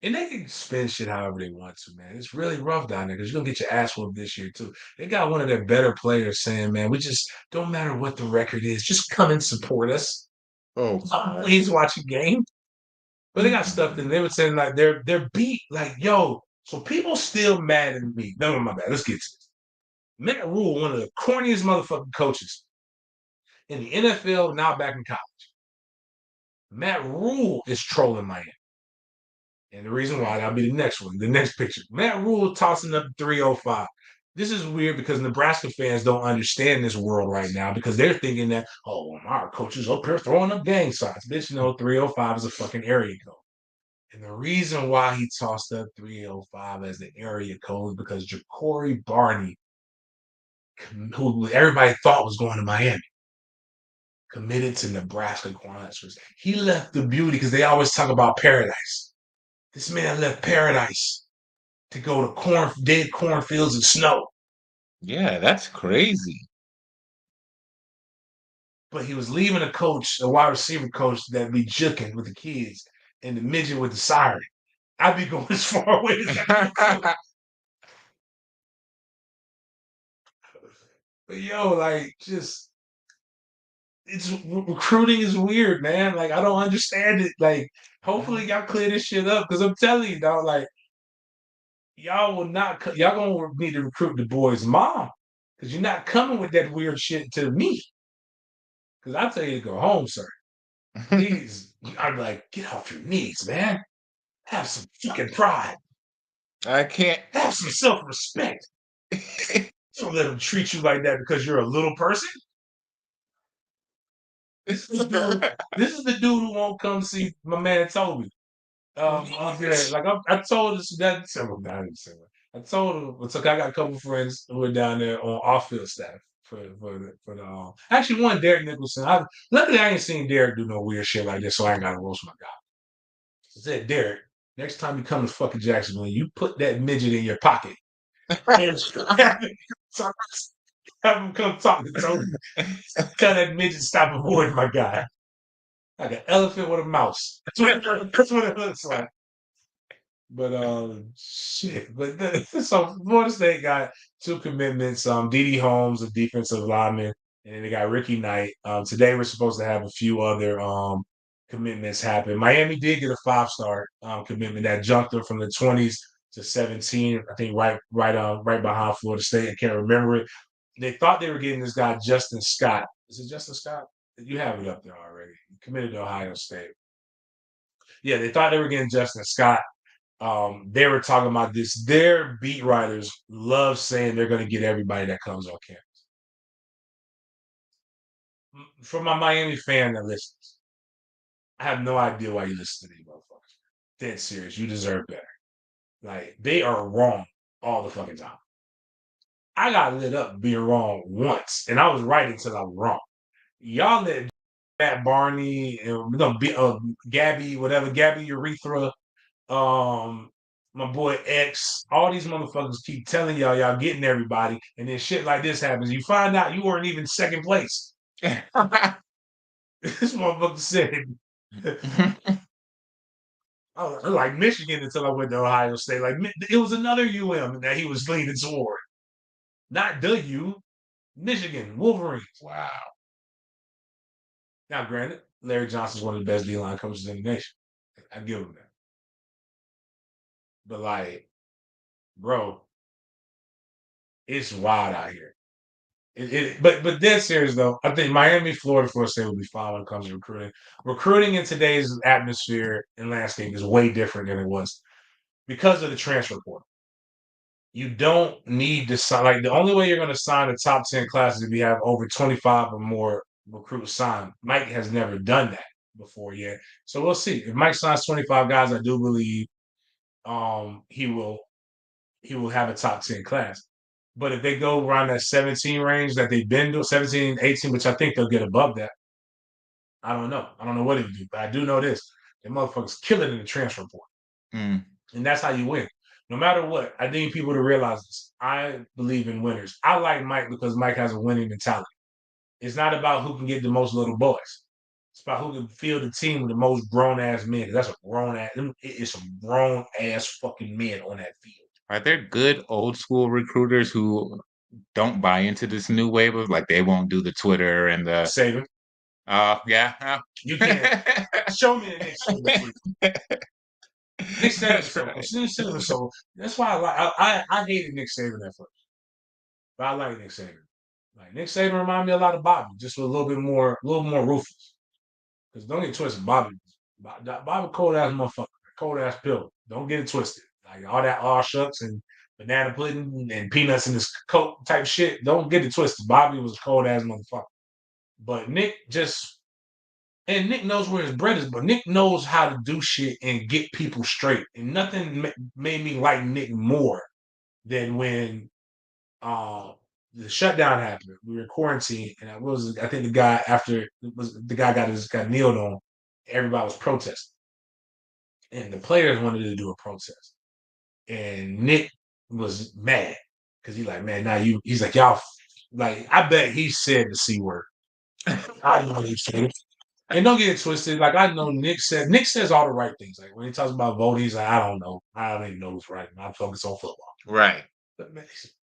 And they can spin shit however they want to, man. It's really rough down there because you're going to get your ass whooped this year, too. They got one of their better players saying, man, we just don't matter what the record is. Just come and support us. Oh, please watch a game. But they got stuff that they were saying, like, they're beat. Like, yo, so people still mad at me. No, my bad. Let's get to this. Matt Rule, one of the corniest motherfucking coaches in the NFL, now back in college. Matt Rule is trolling Miami. And the reason why, that'll be the next one, the next picture. Matt Rule tossing up 305. This is weird because Nebraska fans don't understand this world right now because they're thinking that, oh, our coach is up here throwing up gang signs. Bitch, 305 is a fucking area code. And the reason why he tossed up 305 as the area code is because Ja'Cory Barney, who everybody thought was going to Miami, committed to Nebraska Cornhuskers. He left the beauty because they always talk about paradise. This man left paradise to go to dead cornfields and snow. Yeah, that's crazy. But he was leaving a wide receiver coach that be juking with the kids and the midget with the siren. I'd be going as far away as I can. But yo, like, recruiting is weird, man. Like, I don't understand it. Like, hopefully y'all clear this shit up because I'm telling you, dog, like, y'all gonna need to recruit the boy's mom because you're not coming with that weird shit to me. Because I tell you to go home, sir. Please, I'm like, get off your knees, man. Have some fucking pride. I can't. Have some self-respect. Don't let them treat you like that because you're a little person. This is the dude who won't come see my man Toby. I told this that several times. I told him, I got a couple friends who are down there on off-field staff for the. Actually, one Derek Nicholson. Luckily I ain't seen Derek do no weird shit like this, so I ain't got to roast my guy. I said, Derek, next time you come to fucking Jacksonville, you put that midget in your pocket. And have him come talk to Tony. Tell that midget stop avoiding my guy. Like an elephant with a mouse. That's what it looks like. But shit. But so Florida State got 2 commitments. Dede Holmes, a defensive lineman, and then they got Ricky Knight. Today we're supposed to have a few other commitments happen. Miami did get a 5-star commitment that jumped them from the 20s to 17. I think right behind Florida State. I can't remember it. They thought they were getting this guy Justin Scott. Is it Justin Scott? You have it up there already. He committed to Ohio State. Yeah, they thought they were getting Justin Scott. They were talking about this. Their beat writers love saying they're going to get everybody that comes on campus. For my Miami fan that listens, I have no idea why you listen to these motherfuckers. Dead serious. You deserve better. Like, they are wrong all the fucking time. I got lit up being wrong once, and I was right until I was wrong. Y'all let Matt Barney and Gabby Urethra, my boy X, all these motherfuckers keep telling y'all getting everybody, and then shit like this happens. You find out you weren't even second place. This motherfucker said, I like Michigan until I went to Ohio State. Like, it was another UM that he was leaning toward. Not the U, Michigan, Wolverines. Wow. Now, granted, Larry Johnson's one of the best D-line coaches in the nation. I give him that. But, like, bro, it's wild out here. But dead serious, though, I think Miami, Florida State will be fine when it comes to recruiting. Recruiting in today's atmosphere and landscape is way different than it was because of the transfer portal. You don't need to sign. Like, the only way you're going to sign a top 10 class is if you have over 25 or more recruits signed. Mike has never done that before yet. So we'll see. If Mike signs 25 guys, I do believe he will have a top 10 class. But if they go around that 17 range that they've been doing, 17, 18, which I think they'll get above that, I don't know. I don't know what he'll do. But I do know this. The motherfuckers kill it in the transfer portal. Mm. And that's how you win. No matter what, I need people to realize this. I believe in winners. I like Mike because Mike has a winning mentality. It's not about who can get the most little boys. It's about who can field the team with the most grown-ass men. That's a grown-ass. It's some grown-ass fucking men on that field. Are there good old school recruiters who don't buy into this new wave of, like, they won't do the Twitter and the Saban. Yeah. You can't. Show me the next one. Nick Saban. So that's why I hated Nick Saban at first, but I like Nick Saban. Like, Nick Saban remind me a lot of Bobby, just with a little more ruthless. Because don't get twisted, Bobby cold ass motherfucker, cold ass pill. Don't get it twisted. Like, all that all shucks and banana pudding and peanuts in his coat type shit. Don't get it twisted. Bobby was a cold ass motherfucker, but Nick Nick knows where his bread is, but Nick knows how to do shit and get people straight. And nothing made me like Nick more than when the shutdown happened. We were in quarantine, and I think the guy got kneeled on. Everybody was protesting, and the players wanted to do a protest, and Nick was mad because he's like, man, he's like, y'all, like, I bet he said the C word. I know he said it. And don't get it twisted. Like, I know Nick says all the right things. Like, when he talks about voting, he's like, I don't know. I don't even know who's right. I'm focused on football. Right. But man,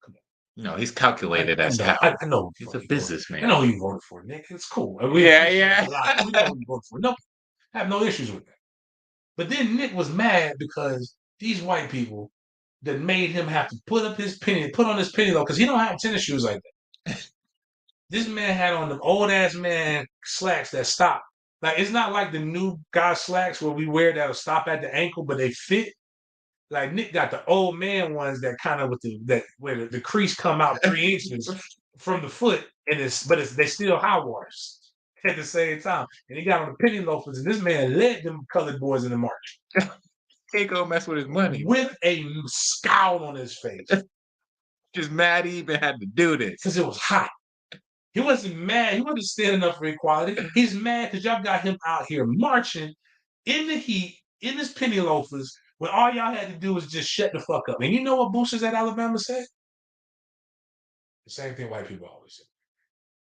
come on. No, he's calculated as I hell. I know. He's a businessman. I know who you voted for, Nick. It's cool. Yeah. We know who you voted for. No, I have no issues with that. But then Nick was mad because these white people that made him have to put on his penny though, because he don't have tennis shoes like that. This man had on the old ass man slacks that stopped Like it's not like the new guy slacks where we wear that'll stop at the ankle, but they fit. Like Nick got the old man ones that kind of with where the crease come out 3 inches from the foot, and they still high waters at the same time. And he got on the penny loafers, and this man led them colored boys in the march Can't go mess with his money. with a scowl on his face Just mad he even had to do this. because it was hot. He wasn't mad. He wasn't standing up for equality. He's mad because y'all got him out here marching in the heat, in his penny loafers, when all y'all had to do was just shut the fuck up. And you know what boosters at Alabama said? The same thing white people always say.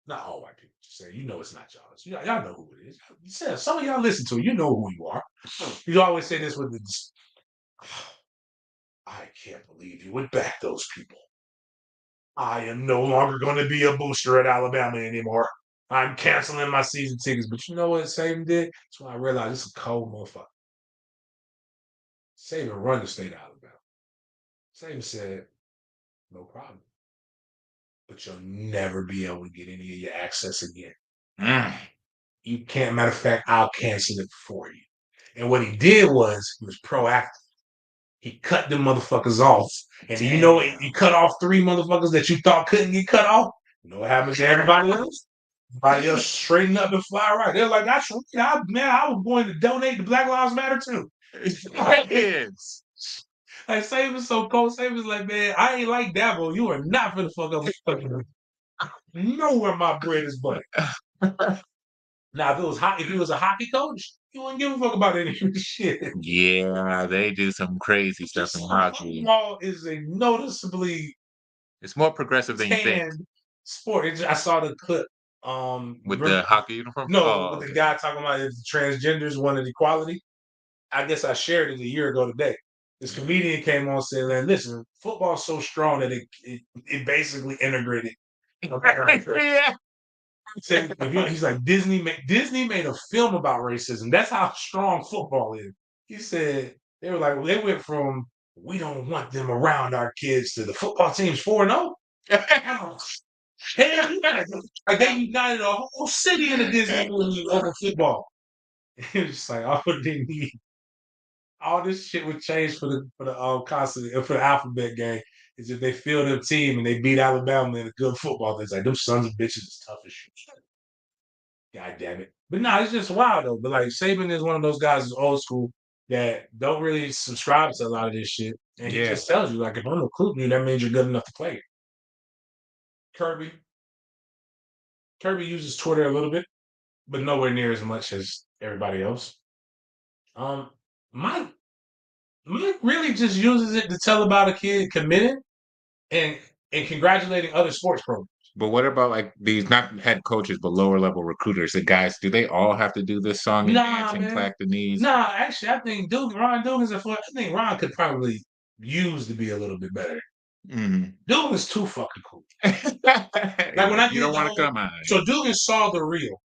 Not all white people just say, you know it's not y'all. Y'all know who it is. You said some of y'all listen to it. You know who you are. You always say this with the I can't believe you would back those people. I am no longer going to be a booster at Alabama anymore. I'm canceling my season tickets. But you know what Saban did? That's when I realized this is a cold motherfucker. Saban run the state of Alabama. Saban said, no problem. But you'll never be able to get any of your access again. You can't. Matter of fact, I'll cancel it for you. And what he did was he was proactive. He cut them motherfuckers off. And you know what? You cut off 3 motherfuckers that you thought couldn't get cut off. You know what happens to everybody else? Everybody else straighten up and fly right. They're like, I was going to donate to Black Lives Matter too. Yes. Like Saban's so cold. Saban's like, man, I ain't like Dabo. You are not finna fuck up. You know where my bread is buttered. Now, if he was a hockey coach, he wouldn't give a fuck about any of this shit. Yeah, they do some crazy stuff in hockey. Football is a noticeably It's more progressive than you think. tanned sport. I saw the clip. With the hockey uniform? No, with the guy talking about if transgenders wanted equality. I guess I shared it a year ago today. This comedian came on saying, listen, football's so strong that it basically integrated. Yeah. He's like, Disney made a film about racism. That's how strong football is. He said they went from we don't want them around our kids to the football team's 4-0. Like they united a whole city in the Disney movie over football. It was just like all they need. All this shit would change for the alphabet game is if they field their team and they beat Alabama in a good football. It's like them sons of bitches is tough as shit. God damn it. But no, it's just wild though. But like Saban is one of those guys who's old school that don't really subscribe to a lot of this shit. And he just tells you, like, if I'm recruiting you, that means you're good enough to play. Kirby uses Twitter a little bit, but nowhere near as much as everybody else. Mike really just uses it to tell about a kid committing and congratulating other sports programs. But what about like these not head coaches but lower level recruiters? The guys, do they all have to do this song and dance and clap the knees? Nah, actually, I think Ron Dugan's I think Ron could probably use to be a little bit better. Dugan is too fucking cool. Like when I you don't want to come out. So Dugan saw the reel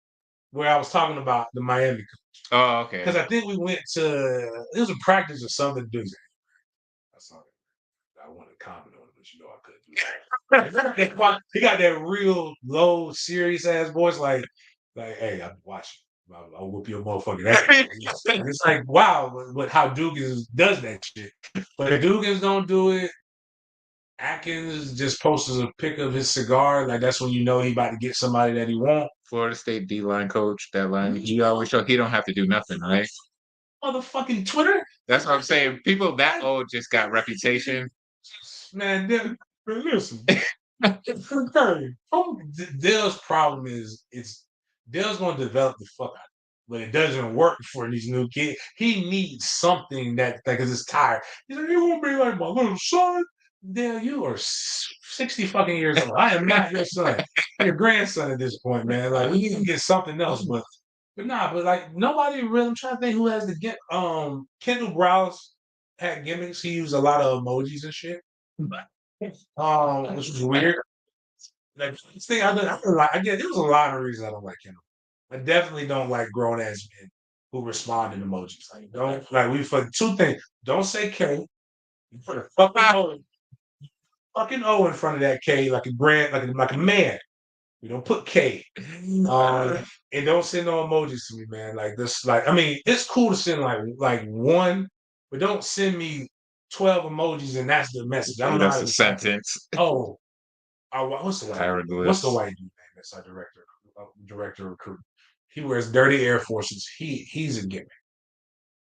where I was talking about the Miami coach. Oh, okay. Because I think we went to it was a practice or something. Dugan. I saw it. I wanted to comment on it, but you know I couldn't do that. He got that real low, serious ass voice, like, hey, I'm watching. I'll whoop your motherfucking ass. It's like, wow, what how Dugans does that shit. But if Dugans don't do it, Atkins just posts a pic of his cigar. Like that's when you know he about to get somebody that he want. Florida State D-line coach, that line. He always show he don't have to do nothing, right? Motherfucking Twitter. That's what I'm saying. People that old just got reputation. Man, listen. Dale's problem is Dale's gonna develop the fuck out of it, but it doesn't work for these new kids. He needs something that because it's tired. He's like, you won't be like my little son. Dale, you are 60 fucking years old. I am not your son. I'm your grandson at this point, man. Like we need to get something else, but like nobody really. I'm trying to think who has to get. Kendall Browse had gimmicks. He used a lot of emojis and shit. Which was weird. Like this thing, I don't like. I guess there was a lot of reasons I don't like Kendall. I definitely don't like grown ass men who respond in emojis. Like don't like we for 2 things. Don't say K. You put a fucking O in front of that K like a man. We don't put K. And don't send no emojis to me, man. Like this, like I mean, it's cool to send like one, but don't send me 12 emojis and that's the message. I don't know That's how a to decipher. sentence. Oh, what's the white? What's the Hieroglyphs. white dude name? That's our director of recruiting. He wears dirty Air Forces. He's a gimmick.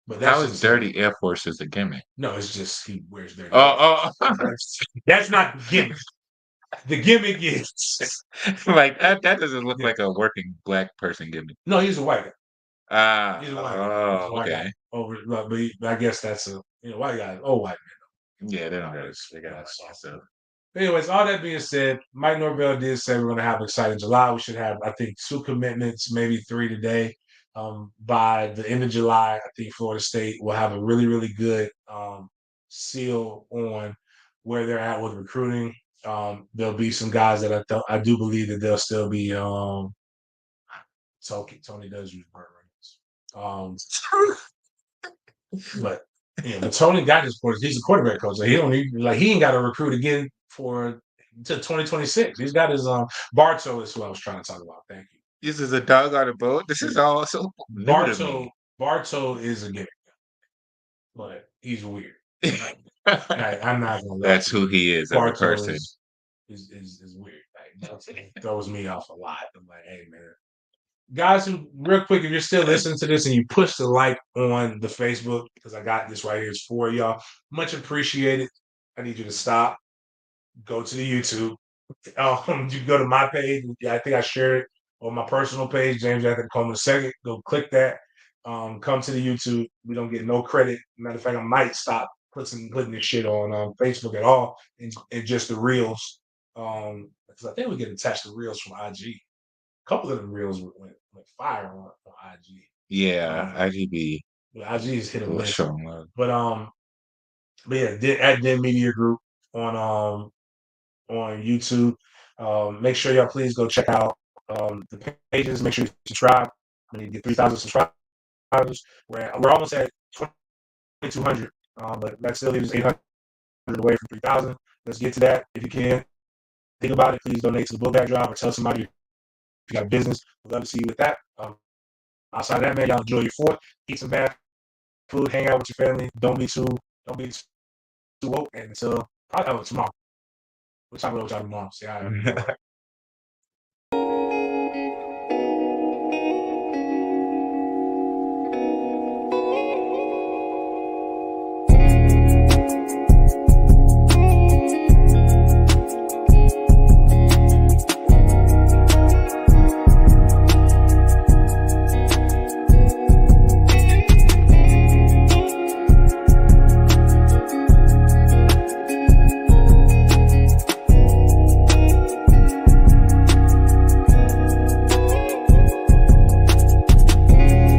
But that's How is just dirty Air Forces a gimmick? no, it's just he wears dirty. Air Oh, Forces. That's not the gimmick. The gimmick is like that doesn't look Yeah. like a working black person gimmick. no, he's a white guy. Ah, He's a white guy. oh, He's a white guy. okay. Over, but I guess that's a white guy. Oh, white man. Yeah, they don't got it. They got it. That's all. So Anyways, all that being said, Mike Norvell did say we're going to have an exciting July. We should have, I think, 2 commitments, maybe 3 today. By the end of July, I think Florida State will have a really, really good seal on where they're at with recruiting. There'll be some guys that I do believe that they'll still be. Tony does use burn rings. But yeah, but Tony got his quarter. He's a quarterback coach. So he don't need, like he ain't got to recruit again to 2026. He's got his Bartow is who I was trying to talk about. Thank you. this is a dog on a boat. This is all so new to me. Bartow is a gimmick, but he's weird. I'm not gonna. That's who he is as a Bartow person. is weird. Like, throws me off a lot. I'm like, hey man. Guys, who real quick, if you're still listening to this and you push the like on the Facebook, because I got this right here, it's for y'all. Much appreciated. I need you to stop. Go to the YouTube. You can go to my page. Yeah, I think I shared it on my personal page, James Anthony Coleman II. Go click that. Come to the YouTube. We don't get no credit. Matter of fact, I might stop putting this shit on Facebook at all, and just the reels. Because I think we get attached to reels from IG. A couple of them reels went fire on IG. Yeah, IGB. IG's hit a We'll miss. show 'em love. But yeah, at Den Media Group on YouTube. Make sure y'all please go check out the pages. Make sure you subscribe. We need to get 3,000 subscribers. We're almost at 2,200, but that still leaves 800 away from 3,000. Let's get to that if you can. Think about it. Please donate to the Book Bag Drive or tell somebody if you got a business. We'd love to see you with that. Outside of that, man, y'all enjoy your 4th. Eat some bad food. Hang out with your family. Don't be too woke. And until probably tomorrow. We'll talk about y'all tomorrow. See how